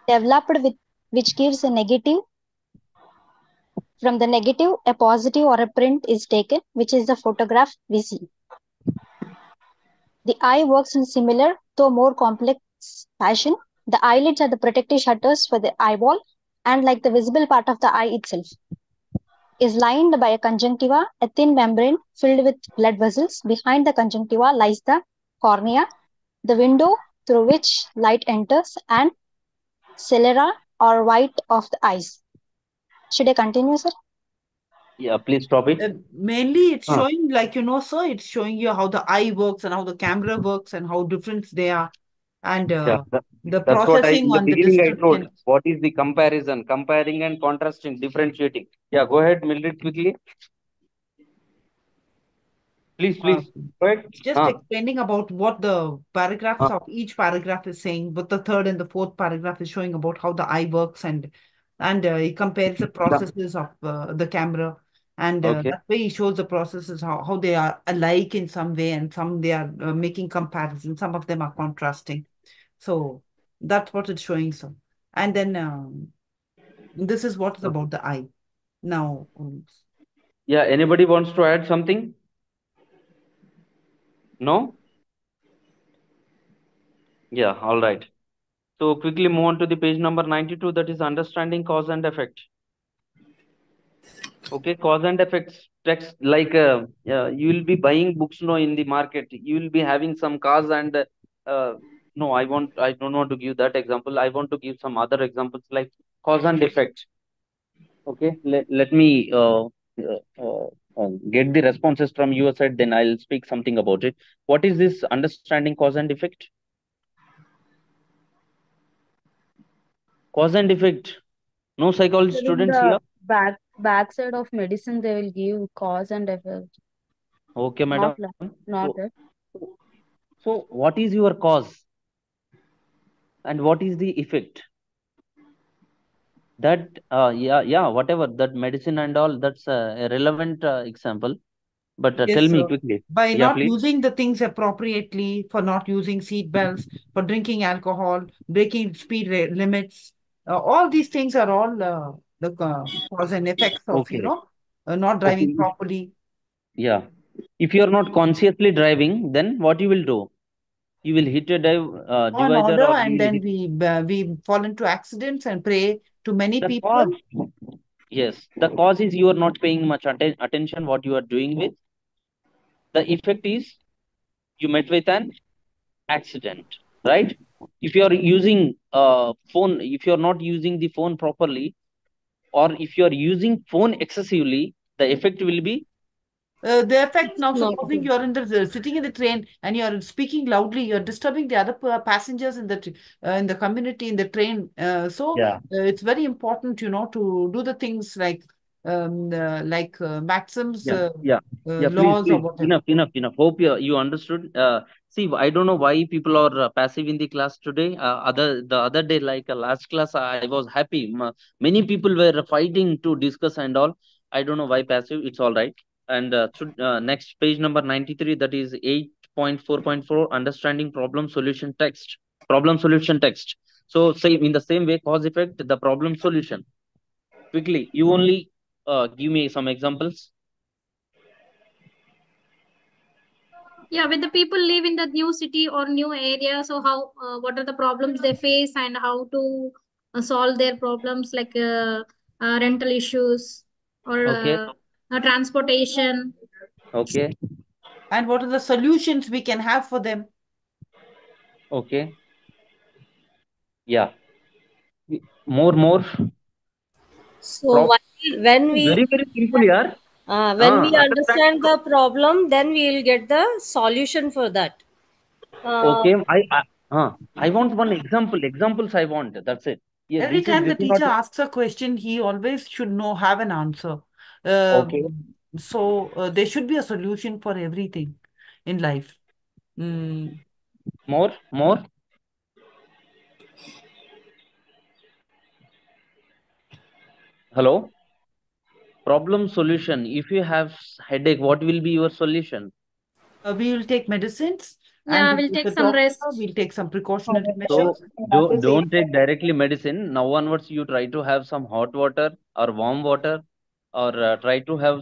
developed with which gives a negative. From the negative, a positive or a print is taken, which is the photograph we see. The eye works in similar, though more complex fashion. The eyelids are the protective shutters for the eyeball, and like the visible part of the eye itself, is lined by a conjunctiva, a thin membrane filled with blood vessels. Behind the conjunctiva lies the cornea, the window through which light enters, and sclera or white of the eyes. Should I continue, sir? Yeah, please stop it. Mainly, it's Huh. showing, like, sir, it's showing you how the eye works and how the camera works and how different they are, and Yeah, the that's what I in processing the on the beginning I told. description. What is the comparison, comparing and contrasting, differentiating? Yeah, go ahead, Mildred, quickly. Please, Uh, please. Go ahead. it's just explaining about what the paragraphs Huh. of each paragraph is saying, but the third and the fourth paragraph is showing about how the eye works, and it compares the processes of the camera, and Okay. that way he shows the processes how they are alike in some way, and some they are making comparisons. Some of them are contrasting. So that's what it's showing. So, and then this is what is about the eye. Now, Yeah, anybody wants to add something? No? Yeah, all right. So quickly move on to the page number 92, that is understanding cause and effect. Okay, cause and effects text, like you will be buying books no in the market. You will be having some cause and no, I don't want to give that example. I want to give some other examples like cause and effect. Okay, let me get the responses from your side, then I'll speak something about it. What is this understanding cause and effect? Cause and effect. No psychology Sir, in students here? the backside of medicine, they will give cause and effect. Okay, Not madam. like, So, not that. so what is your cause and what is the effect? That yeah, whatever that medicine and all, that's a relevant example. But tell yes, me sir. quickly. By Yeah, not please. using the things appropriately, for not using seat belts, for drinking alcohol, breaking speed limits, all these things are all the cause and effects of, Okay. not Okay. driving properly. Yeah. If you are not consciously driving, then what you will do? You will hit a On divider, order, or you and will then hit we fall into accidents and pray to many the people. cause. Yes, the cause is you are not paying much attention what you are doing with. The effect is you met with an accident, right? If you are using phone, if you are not using the phone properly, or if you are using phone excessively, the effect will be The effect, now, Not supposing good. you're sitting in the train and you're speaking loudly, you're disturbing the other passengers in the community in the train. yeah. It's very important, to do the things like maxims, Yeah, yeah, yeah. Please, laws, or please. whatever. Enough. Hope you understood. See, I don't know why people are passive in the class today. The other day, like last class, I was happy. Many people were fighting to discuss and all. I don't know why passive. It's all right. And next page number 93. That is 8.4.4. Understanding problem solution text. Problem solution text. So, same in the same way, cause effect, the problem solution. Quickly, you only give me some examples. Yeah, when the people live in the new city or new area, so how what are the problems they face and how to solve their problems, like rental issues or Okay. transportation. Okay. And what are the solutions we can have for them? Okay. Yeah. More. So Prof. when we Very, very simple, yaar. when we Understanding. understand the problem, then we will get the solution for that. Uh, Okay. I want one example. Examples I want. That's it. Yeah. Every time This the is not. teacher asks a question, he always should have an answer. Okay. There should be a solution for everything in life. Mm. More. Hello. Problem solution. If you have headache, what will be your solution? We will take medicines, and Yeah, we'll if take the some doctor, rest. we'll take some precautionary So measures. don't take directly medicine. Now onwards, you try to have some hot water or warm water, or try to have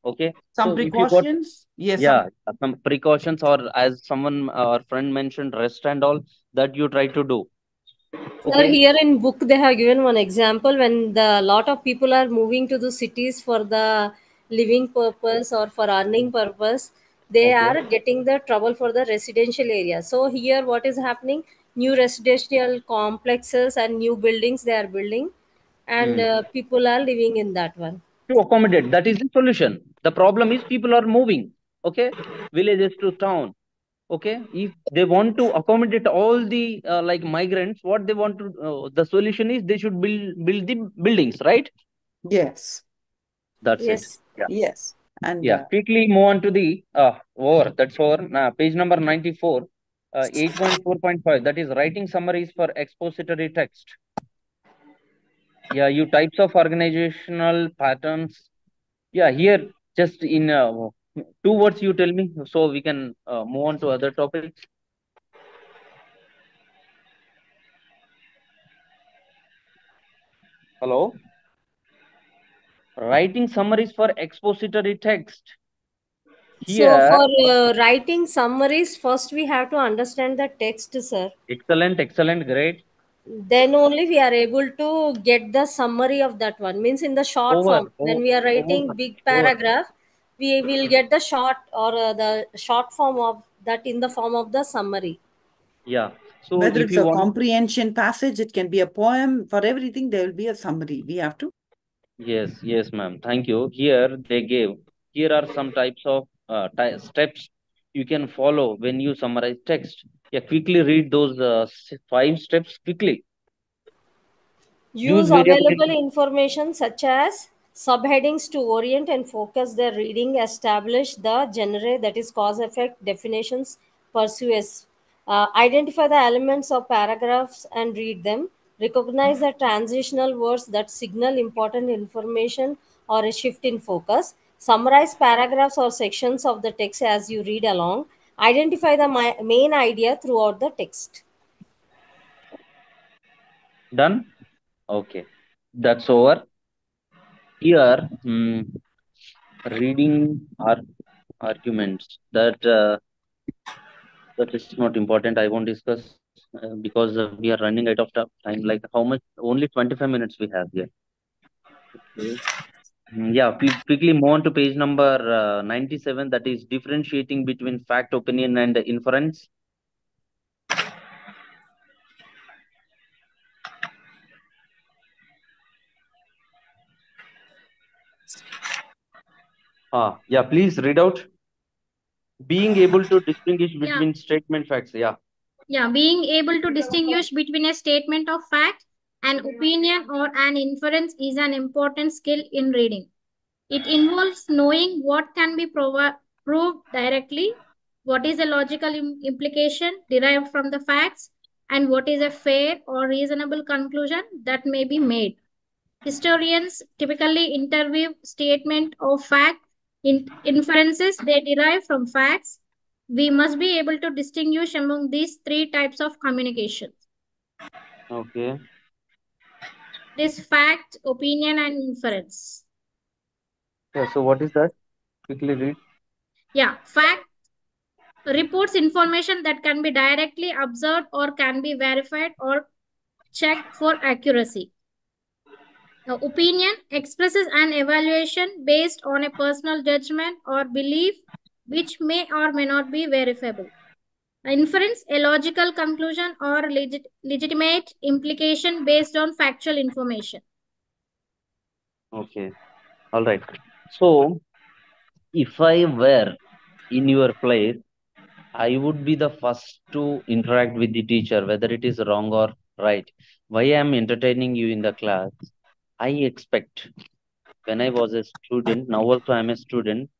okay. Some So if you got, precautions? Yes, yeah, some precautions, or as someone our friend mentioned, rest and all, that you try to do. Sir, Okay. here in book they have given one example when the lot of people are moving to the cities for the living purpose or for earning purpose, they Okay. are getting the trouble for the residential area. So here what is happening? New residential complexes and new buildings they are building, and Hmm. people are living in that one. To accommodate, that is the solution. The problem is people are moving, okay, villages to town. Okay, if they want to accommodate all the like migrants, what they want to the solution is they should build the buildings, right? yes, That's it. Yes. Yeah. yes. And Yeah, quickly move on to the over. That's over. Page number 94, 8.4.5. That is writing summaries for expository text. Yeah, you types of organizational patterns. Yeah, here just in 2 words you tell me, so we can move on to other topics. Hello? Writing summaries for expository text. So Here, for writing summaries, first we have to understand the text, sir. excellent, excellent, great. Then only we are able to get the summary of that one. Means in the short Over, form, when we are writing over, big over. paragraph, we will get the short or the short form of that in the form of the summary. Yeah. So whether if it's you a want, comprehension passage, it can be a poem. For everything, there will be a summary. We have to. yes, yes, ma'am. Thank you. Here they gave. Here are some types of steps you can follow when you summarize text. Yeah, quickly read those 5 steps quickly. Use Use available variability. information such as subheadings to orient and focus their reading, establish the genre that is cause effect definitions, pursues. Identify the elements of paragraphs and read them. Recognize the transitional words that signal important information or a shift in focus. Summarize paragraphs or sections of the text as you read along. Identify the main idea throughout the text. Done. Okay, that's over. Here, reading arguments. That is not important. I won't discuss because we are running out of time. Like how much? Only 25 minutes we have here. Okay. Yeah, quickly move on to page number 97. That is differentiating between fact, opinion, and inference. Yeah, please read out. Being able to distinguish Yeah, between statement facts. Yeah. yeah, being able to distinguish between a statement of fact, an opinion, or an inference is an important skill in reading. It involves knowing what can be proved directly, what is a logical implication derived from the facts, and what is a fair or reasonable conclusion that may be made. Historians typically interview statement of fact inferences they derive from facts. We must be able to distinguish among these three types of communication. Okay. This fact, opinion, and inference. Yeah. So what is that? Quickly read. Yeah, fact reports information that can be directly observed or can be verified or checked for accuracy. The opinion expresses an evaluation based on a personal judgment or belief which may or may not be verifiable. Inference, a logical conclusion or legitimate implication based on factual information. Okay. All right. So if I were in your place, I would be the first to interact with the teacher, whether it is wrong or right. Why I am entertaining you in the class? I expect when I was a student, now also I'm a student.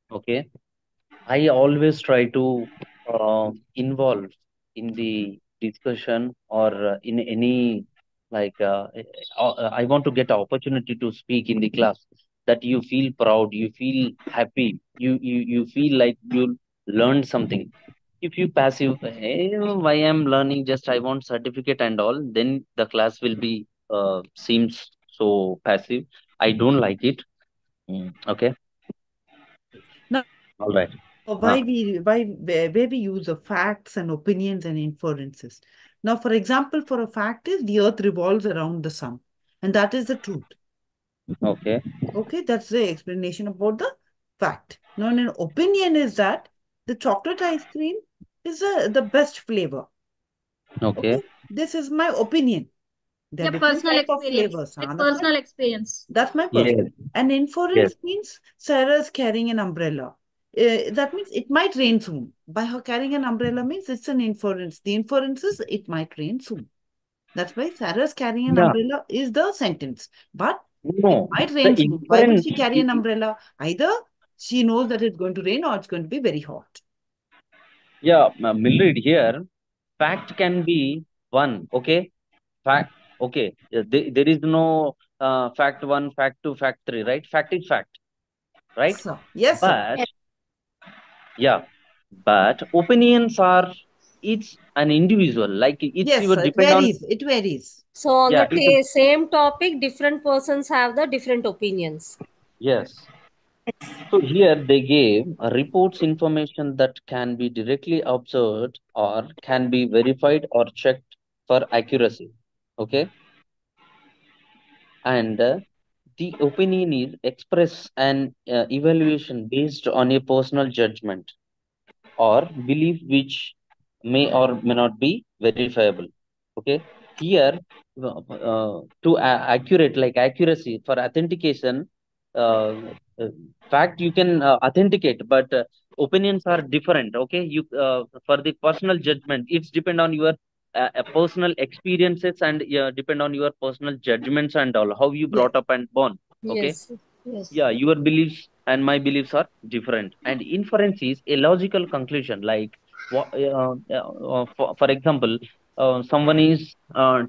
Okay, I always try to involve in the discussion or in any like I want to get an opportunity to speak in the class that you feel proud, you feel happy, you feel like you learned something. If you passive, why I'm learning, just I want certificate and all, then the class will be seems so passive. I don't like it. Okay. Now, All right. where we use the facts and opinions and inferences. Now, for example, for a fact is the earth revolves around the sun, and that is the truth. Okay. Okay, that's the explanation about the fact. Now, an opinion is that the chocolate ice cream is the best flavor. Okay. Okay, this is my opinion. There are Yeah, different personal type of experience. flavors. Like personal experience. That's my personal. Yes. And Yes. inference means Sarah is carrying an umbrella. That means it might rain soon. By her carrying an umbrella means it's an inference. The inference is it might rain soon. That's why Sarah's carrying an Yeah. umbrella is the sentence. But it No. might The rain soon. Why would inference. she carry an umbrella? Either she knows that it's going to rain or it's going to be very hot. Yeah, Mildred here. Fact can be one. Okay. Fact. Okay. There is no fact one, fact two, fact three. Right. Fact is fact. Right. Sir. Yes, sir. But yeah. But opinions are it's an individual. Like it's Yes, your sir. It depend on. varies. It varies. So on Yeah. the It. same topic, different persons have the different opinions. Yes. So here they gave reports information that can be directly observed or can be verified or checked for accuracy. Okay. And the opinion is express an evaluation based on a personal judgment or belief which may or may not be verifiable. Okay. Here, to accurate, like accuracy for authentication, uh, uh, fact you can authenticate, but opinions are different. Okay. You for the personal judgment, it's depend on your personal experiences and depend on your personal judgments and all how you Yes. brought up and born. Okay. Yes. Yes. Yeah, your beliefs and my beliefs are different. And inference is a logical conclusion. Like, for example, someone is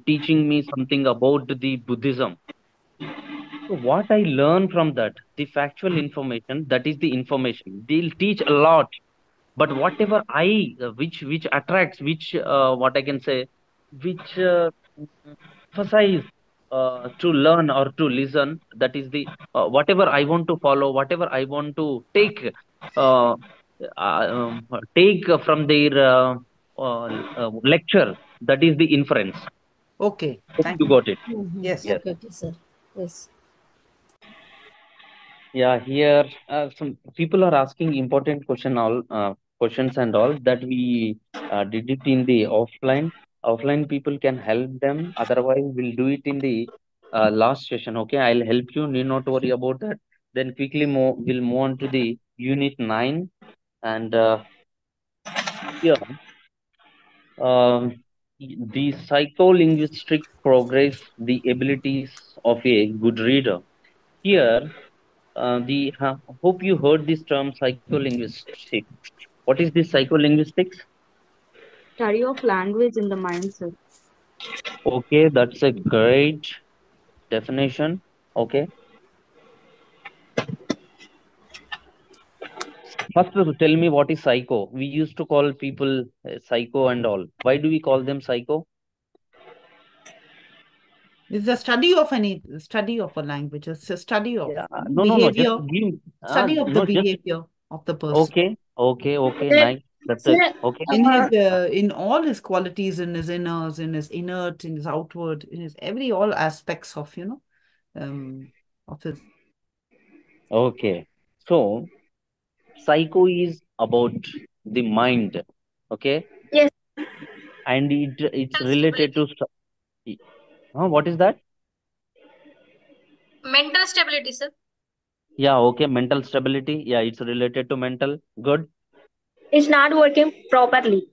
teaching me something about the Buddhism. So what I learn from that, the factual information, that is the information. They'll teach a lot, but whatever which attracts, which what I can say, which emphasize to learn or to listen, that is the whatever I want to follow, whatever I want to uh, take from their lecture, that is the inference. Okay. Hope Thank you you. got it. Yes. Yes. Okay, okay, sir. Yes. Yeah, here some people are asking important questions and all that we did it in the offline. Offline people can help them. Otherwise, we'll do it in the last session. Okay, I'll help you. Need not worry about that. Then quickly we'll move on to the unit 9 and here um, the psycholinguistic progress, the abilities of a good reader. Here hope you heard this term psycholinguistics. What is this psycholinguistics? Study of language in the mindset. Okay, that's a great definition. Okay, first tell me what is psycho. We used to call people psycho and all. Why do we call them psycho? It's a study of a language. It's a study of Yeah, no. Just behavior, give. study of the No, just behavior of the person okay. Sir, Nice. That's it. sir, Okay. in his in all his qualities, in his inners, in his inert, in his outward, in his every all aspects of of his. Okay. So psycho is about the mind. Okay, Yes. and it's Mental related to stability. what is that? Mental stability, sir. Yeah, okay, mental stability. Yeah, it's related to mental. Good. It's not working properly.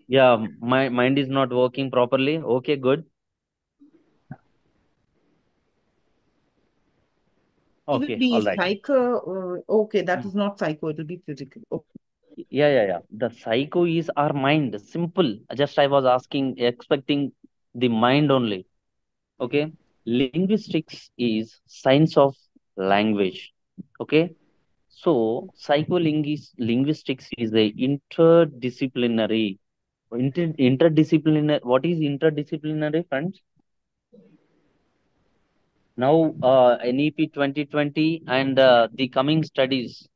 Yeah, my mind is not working properly. Okay, good. It will Okay, be all right. psycho. Okay, that Mm. is not psycho. It will be physical. Okay. Yeah. The psycho is our mind. Simple. Just I was asking, expecting the mind only. Okay. Linguistics is science of language. Okay. So linguistics is a interdisciplinary. Interdisciplinary. What is interdisciplinary, friends? Now, NEP 2020 and the coming studies,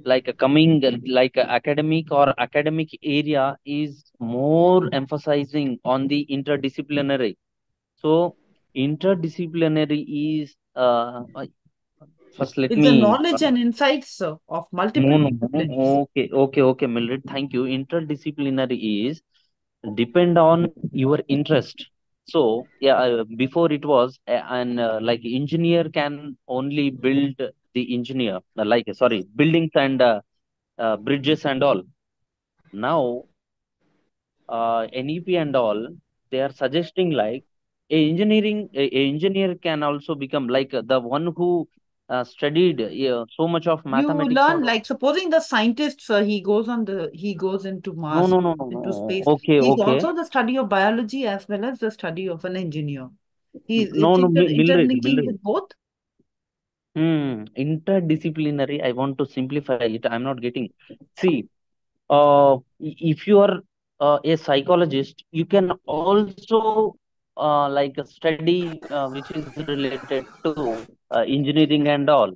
like a coming like a academic or academic area, is more emphasizing on the interdisciplinary. So, interdisciplinary is first let It's the me knowledge and insights of multiple no, no, disciplines. no. Okay, Mildred. Thank you. Interdisciplinary is depend on your interest. So yeah, before it was and like engineer can only build the engineer like sorry buildings and bridges and all. Now NEP and all, they are suggesting like a engineer can also become like the one who studied so much of You mathematics learn, or like supposing the scientist, he goes into no, Mars, no, no, no, into no. space. Okay, He's okay. also the study of biology as well as the study of an engineer. No, It's no, Mildred, interlinking Mildred. with both. Interdisciplinary. I want to simplify it. I'm not getting. See, if you are a psychologist, you can also like study which is related to engineering and all.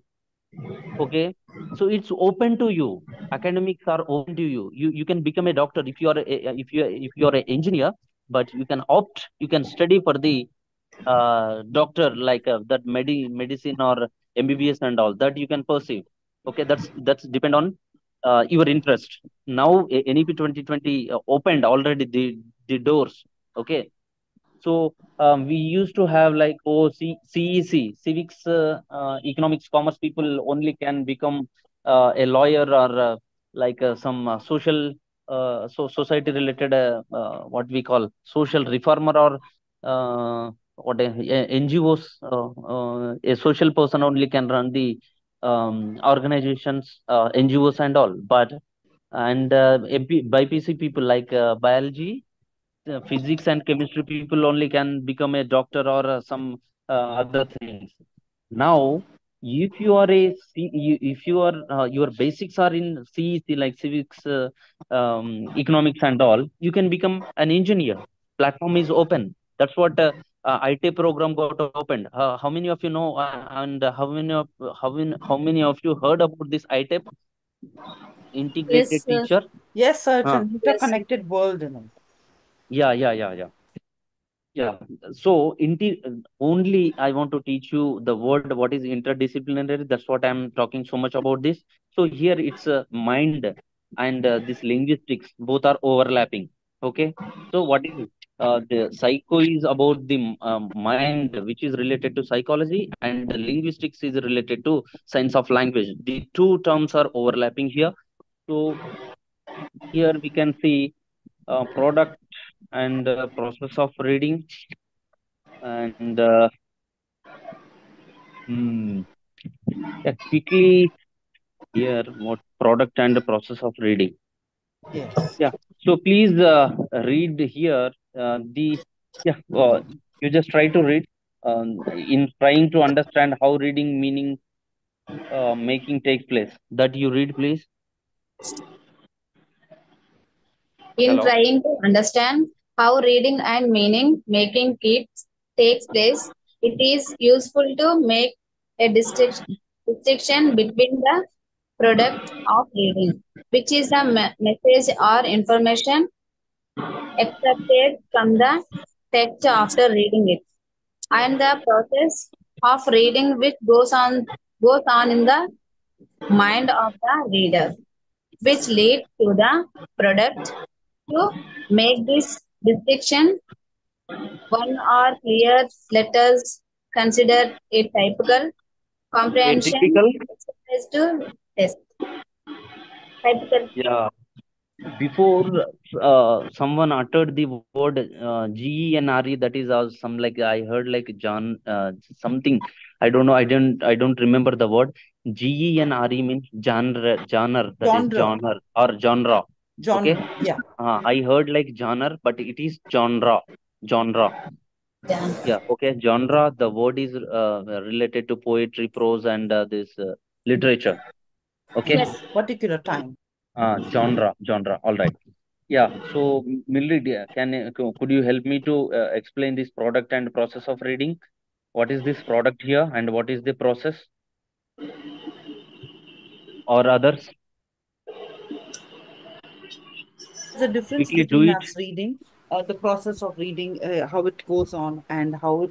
Okay, so it's open to you. Academics are open to you. You can become a doctor if you are if you are an engineer, but you can opt. You can study for the doctor like that medicine or MBBS and all that you can perceive. Okay, that's depend on your interest. Now NEP 2020 opened already the doors. Okay, so we used to have like CEC, civics, economics, commerce people only can become a lawyer or like some social, society related, what we call social reformer or NGOs. A social person only can run the organizations, NGOs and all. But and BPC people like biology, physics and chemistry people only can become a doctor or some other things. Now, if you are if you are your basics are in CEC like civics, economics and all, you can become an engineer. Platform is open. That's what IT program got opened. How many of you know and how many of you heard about this IT Yes, integrated sir. teacher? Yes, sir, it's Uh, an Yes, sir. interconnected world, you know. yeah. Yeah, so only I want to teach you the word what is interdisciplinary. That's what I'm talking so much about this. So here it's mind and this linguistics both are overlapping. Okay, so what is the psycho is about the mind, which is related to psychology, and the linguistics is related to science of language. The two terms are overlapping here. So here we can see product and process of reading and hmm, yeah, quickly here what product and the process of reading. Yes. Yeah, so please read here the yeah you just try to read in trying to understand how reading meaning making takes place. That you read, please. In Hello. trying to understand how reading and meaning making takes place, it is useful to make a distinction between the product of reading, which is the message or information extracted from the text after reading it, and the process of reading which goes on in the mind of the reader, which leads to the product. To make this distinction one or clear, let us consider a typical A comprehension typical. exercise to test. Typical. Yeah, before someone uttered the word GENRE, that is some like I heard like John something. I don't know. I don't remember the word. GENRE means genre. That is Genre. genre or genre. Okay. Genre. Yeah. I heard like genre, but it is genre. Genre. Yeah. Yeah. Okay. Genre. The word is related to poetry, prose, and this literature. Okay. Yes. Yes. Particular time. Genre. All right. Yeah. So, Millie, dear, could you help me to explain this product and process of reading? What is this product here and what is the process or others? There's a difference Quickly do between it. us reading, the process of reading, how it goes on, and how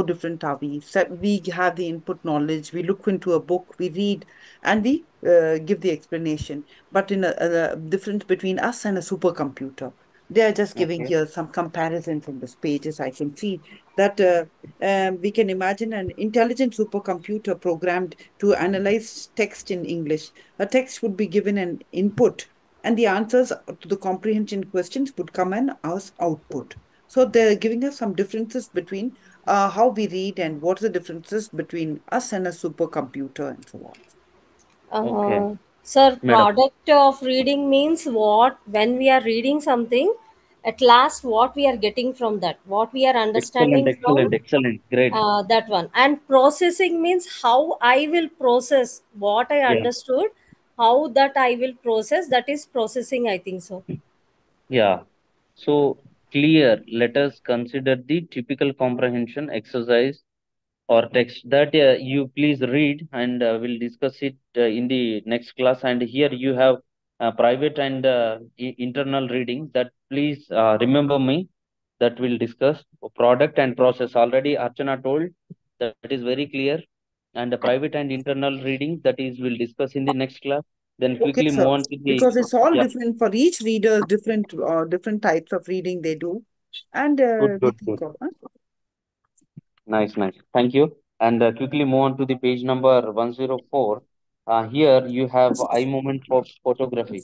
different are we. So we have the input knowledge. We look into a book, we read, and we give the explanation. But in a difference between us and a supercomputer, they are just giving Okay. here some comparisons in this pages. I can see that we can imagine an intelligent supercomputer programmed to analyze text in English. A text would be given an input and the answers to the comprehension questions would come in as output. So they're giving us some differences between how we read and what's the differences between us and a supercomputer and so on. Okay, Sir, madam. product of reading means what? When we are reading something, at last, what we are getting from that, what we are Excellent, understanding from excellent, excellent. Great. that one. And processing means how I will process what I Yeah, understood, how that I will process. That is processing, I think so. yeah. So clear. Let us consider the typical comprehension exercise or text that you please read, and we'll discuss it in the next class. And here you have private and internal reading that please remember me, that we'll discuss product and process. Already Archana told that is very clear, and the private and internal reading that is we'll discuss in the next class. Then Okay, quickly move sir. on to the Because it's all yeah. different for each reader, different types of reading they do, and Good, we good, good. think of. Nice, nice. Thank you. And quickly move on to the page number 104. Here you have eye movement for photography.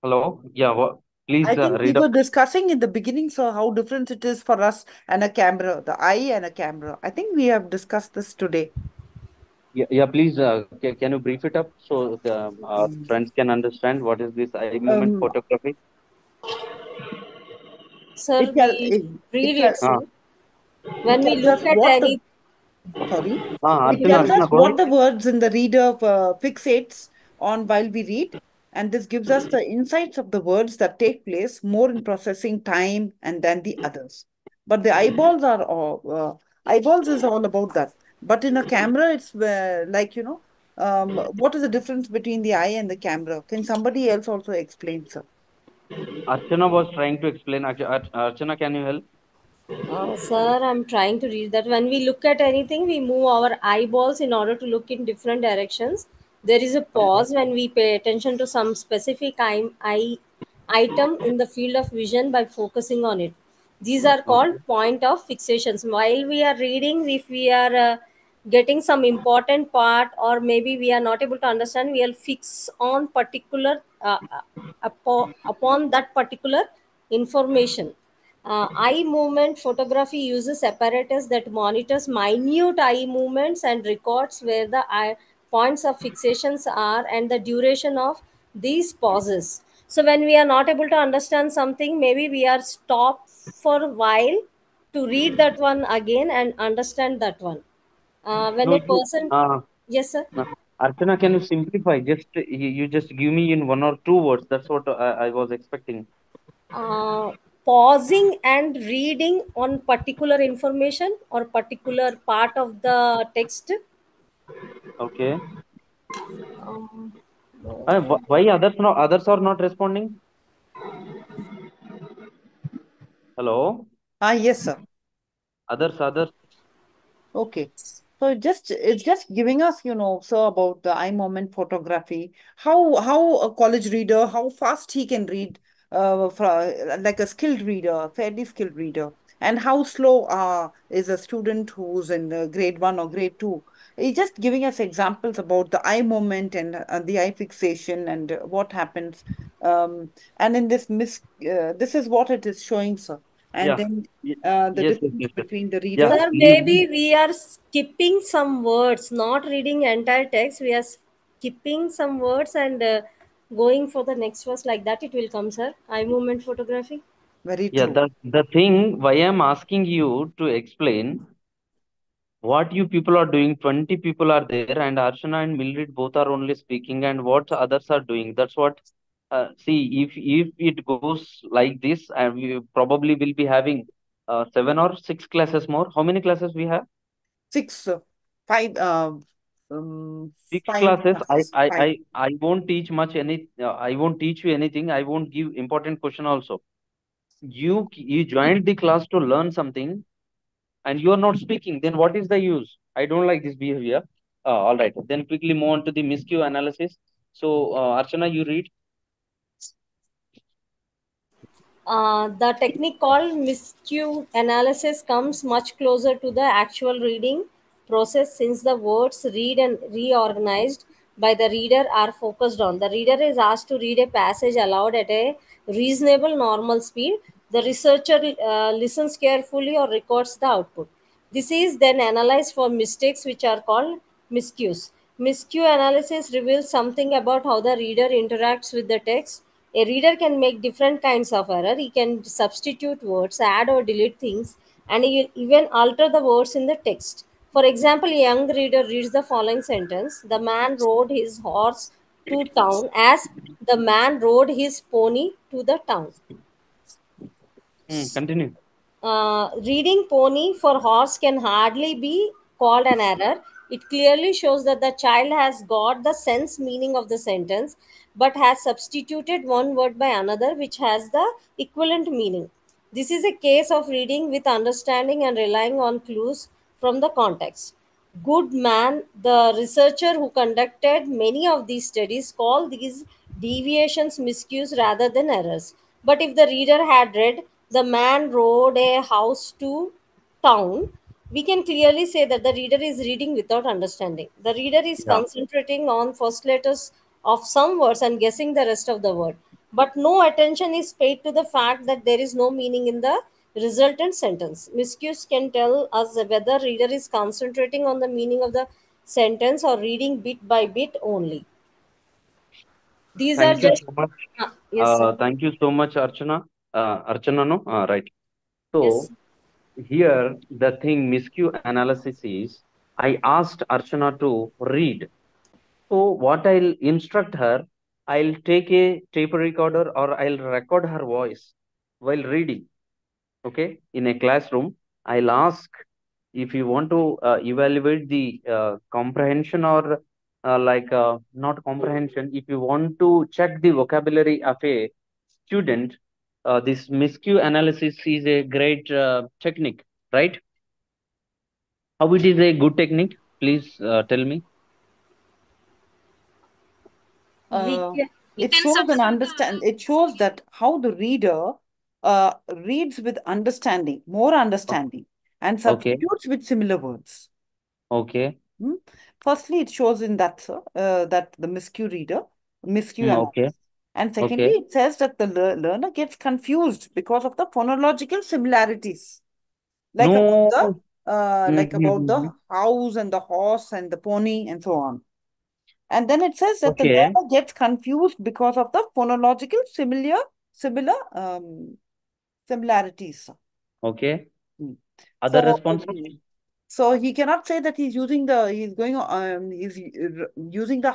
Hello? Yeah, I please think we read up. were discussing in the beginning, so how different it is for us and a camera, the eye and a camera. I think we have discussed this today. Yeah, yeah, please, can you brief it up so our Mm. friends can understand what is this eye movement Um, photography? Sir, it tell we it read tell it, Ah, sir. it When we tells look us at what the any, sorry. It Archana, tells us Archana, go what ahead. the words in the reader fixates on while we read, and this gives us the insights of the words that take place more in processing time and than the others. But the eyeballs is all about that. But in a camera, it's like what is the difference between the eye and the camera? Can somebody else also explain, sir? Archana was trying to explain. Archana, can you help? sir, I'm trying to read that. When we look at anything, we move our eyeballs in order to look in different directions. There is a Okay, pause when we pay attention to some specific item in the field of vision by focusing on it. These are called okay, point of fixations. While we are reading, if we are getting some important part, or maybe we are not able to understand, we will fix on particular upon that particular information. Eye movement photography uses apparatus that monitors minute eye movements and records where the eye points of fixations are and the duration of these pauses. So when we are not able to understand something, maybe we are stopped for a while to read that one again and understand that one. When no, a person, yes, sir. no. Archana, can you simplify? Just you just give me in one or two words. That's what I was expecting. uh, Pausing and reading on particular information or particular part of the text. Okay. um, Why others are not responding? Hello? Ah, yes, sir. Others. Okay. So it's just giving us, so about the eye moment photography, how a college reader, how fast he can read, like a skilled reader, fairly skilled reader, and how slow is a student who's in grade one or grade two. It's just giving us examples about the eye moment and the eye fixation and what happens. And in this is what it is showing, sir. And Yeah. then the Yes, yes, difference yes, yes. between the Yeah. reader. Sir, maybe we are skipping some words, not reading entire text. We are skipping some words and going for the next verse, like that. It will come, sir. Eye movement photography. Very Yeah, true. the thing why I'm asking you to explain what you people are doing. 20 people are there, and Archana and Mildred both are only speaking, and what others are doing. That's what. See, if it goes like this, and we probably will be having Seven or six classes more. How many classes we have? Six, five, Six five classes. classes. Five. I won't teach much any. I won't teach you anything. I won't give important question also. You joined the class to learn something, and you are not speaking. Then what is the use? I don't like this behavior. All right. Then quickly move on to the miscue analysis. So, Archana, you read. The technique called miscue analysis comes much closer to the actual reading process since the words read and reorganized by the reader are focused on. The reader is asked to read a passage aloud at a reasonable normal speed. The researcher listens carefully or records the output. This is then analyzed for mistakes which are called miscues. Miscue analysis reveals something about how the reader interacts with the text. A reader can make different kinds of error. He can substitute words, add or delete things, and he will even alter the words in the text. For example, a young reader reads the following sentence: The man rode his horse to town as the man rode his pony to the town. Continue. Reading pony for horse can hardly be called an error. It clearly shows that the child has got the sense meaning of the sentence but has substituted one word by another which has the equivalent meaning. This is a case of reading with understanding and relying on clues from the context. Goodman, the researcher who conducted many of these studies, called these deviations miscues rather than errors. But if the reader had read, The man rode a house to town, we can clearly say that the reader is reading without understanding. The reader is Yeah. concentrating on first letters of some words and guessing the rest of the word. But no attention is paid to the fact that there is no meaning in the resultant sentence. Miscues can tell us whether reader is concentrating on the meaning of the sentence or reading bit by bit only. These are Thank you just so much. yes, sir. Thank you so much, Archana. Archana, no? Right. Yes. So here the thing miscue analysis is I asked Archana to read. So what I'll instruct her, I'll take a tape recorder or I'll record her voice while reading. Okay, in a classroom, I'll ask if you want to evaluate the comprehension or not comprehension. If you want to check the vocabulary of a student, this miscue analysis is a great technique, right? How it is a good technique? Please tell me. We Uh, can, We it can shows and substitute understand. It shows that how the reader reads with understanding, more O- understanding, and Okay, substitutes with similar words. okay, Hmm? Firstly, it shows in that, sir, that the miscue okay, analysis. And secondly, okay. it says that the learner gets confused because of the phonological similarities, like about No. the house and the horse and the pony and so on. And then it says that the Okay, learner gets confused because of the phonological similar similarities. okay. Hmm. Other So, responses? so he cannot say that he's using the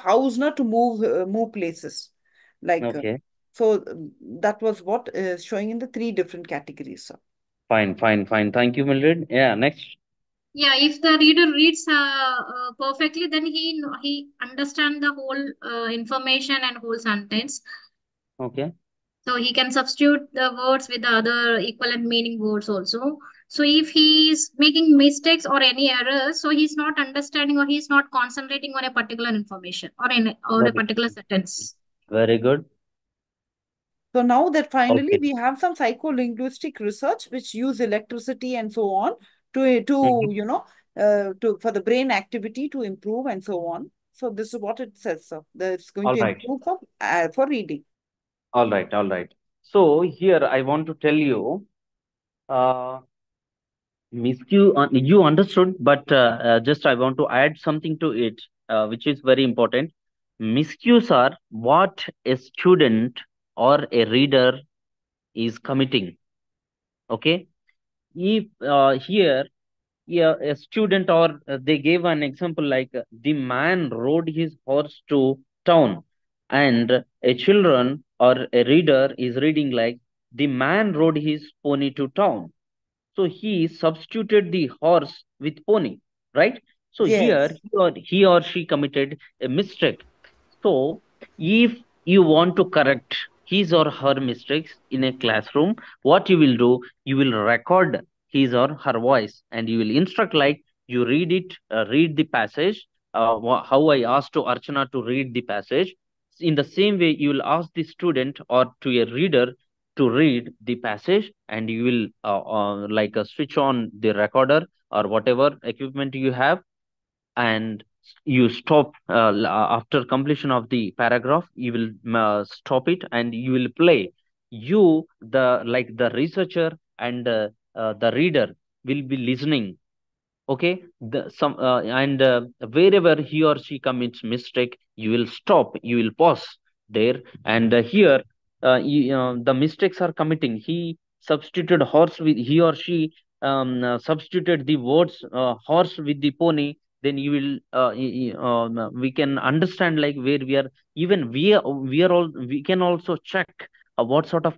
Hausner to move places. Like, Okay, so that was what is showing in the three different categories. Sir. fine, fine, fine. Thank you, Mildred. Yeah, next. Yeah, if the reader reads perfectly, then he understand the whole information and whole sentence. Okay, So he can substitute the words with the other equivalent meaning words also. So if he is making mistakes or any errors, so he's not understanding or he's not concentrating on a particular information or a very, particular sentence. very good. So now that finally Okay. we have some psycholinguistic research which use electricity and so on to Mhm. for the brain activity to improve and so on. So this is what it says, sir. That it's going All to right, improve for reading. all right, all right. So here I want to tell you, uh, miscue, you understood, but just I want to add something to it, which is very important. Miscues are what a student or a reader is committing. Okay, if here, yeah, a student or they gave an example like the man rode his horse to town, and a children or a reader is reading like the man rode his pony to town. So he substituted the horse with pony, right? So here Yes. he or she committed a mistake. So, if you want to correct his or her mistakes in a classroom, what you will do, you will record his or her voice and you will instruct like you read it, read the passage, how I asked to Archana to read the passage. In the same way, you will ask the student or to a reader to read the passage and you will switch on the recorder or whatever equipment you have and you stop after completion of the paragraph you will stop it and you will play you the researcher and the reader will be listening. Okay, the some and wherever he or she commits mistake you will stop, you will pause there. And here the mistakes are committing, he substituted horse with he or she substituted the words horse with the pony, then you will we can understand like where we are. Even we are all we can also check what sort of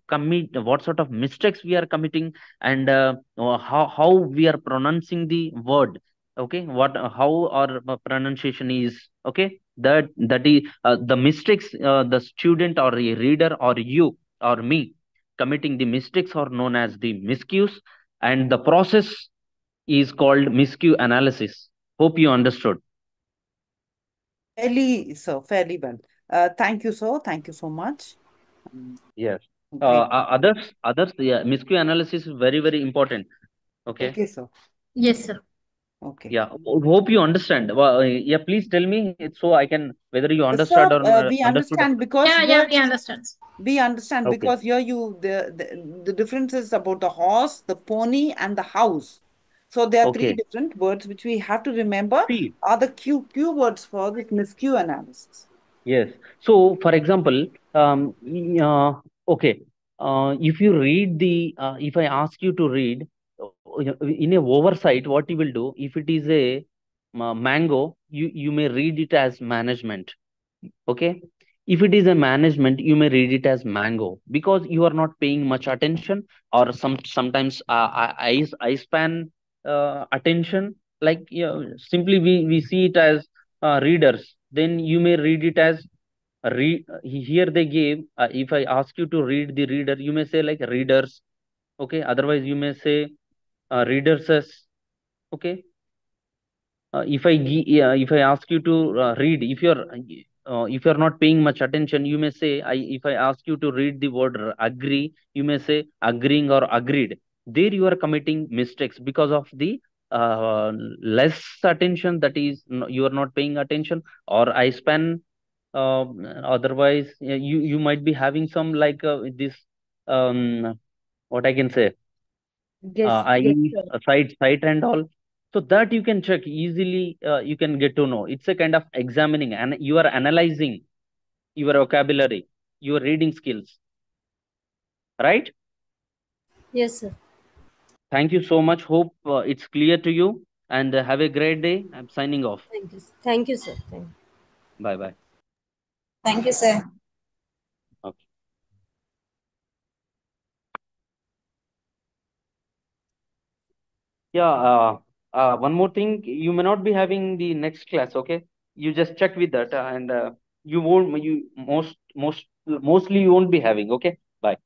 mistakes we are committing and how we are pronouncing the word. Okay, what how our pronunciation is. Okay, that is the mistakes the student or a reader or you or me committing the mistakes are known as the miscues, and the process is called miscue analysis. Hope you understood. Fairly, sir, fairly well. Thank you, sir. Thank you so much. Yes. Great. Others, yeah, miscue analysis is very, very important. Okay. Okay, sir. Yes, sir. Okay. Yeah. Hope you understand. Well, yeah, please tell me so I can whether you understand Sir, or we understood. understand because Yeah, here we understand. we understand Okay. because here you the difference is about the horse, the pony, and the house. So there are three Okay. different words which we have to remember See, are the Q words for this miscue analysis. yes. So, for example, okay, if I ask you to read in a oversight, what you will do, if it is a mango, you may read it as management. Okay, if it is a management you may read it as mango because you are not paying much attention, or sometimes I span attention, like simply we see it as readers, then you may read it as here they gave if I ask you to read the reader you may say like readers. Okay, otherwise you may say readers as. Okay, if I ask you to read, if you're not paying much attention, you may say if I ask you to read the word agree, you may say agreeing or agreed. There you are committing mistakes because of the less attention, that is you are not paying attention, or I span. Otherwise, you might be having some like this what I can say Yes, I yes, sir. site and all. So that you can check easily. You can get to know. It's a kind of examining, and you are analyzing your vocabulary, your reading skills, right? Yes, sir. Thank you so much. Hope it's clear to you, and have a great day. I'm signing off. Thank you. Thank you, sir. Thank you. Bye bye. Thank you, sir. Okay. Yeah. One more thing. You may not be having the next class. Okay. You just check with that, and you won't. You mostly you won't be having. Okay. Bye.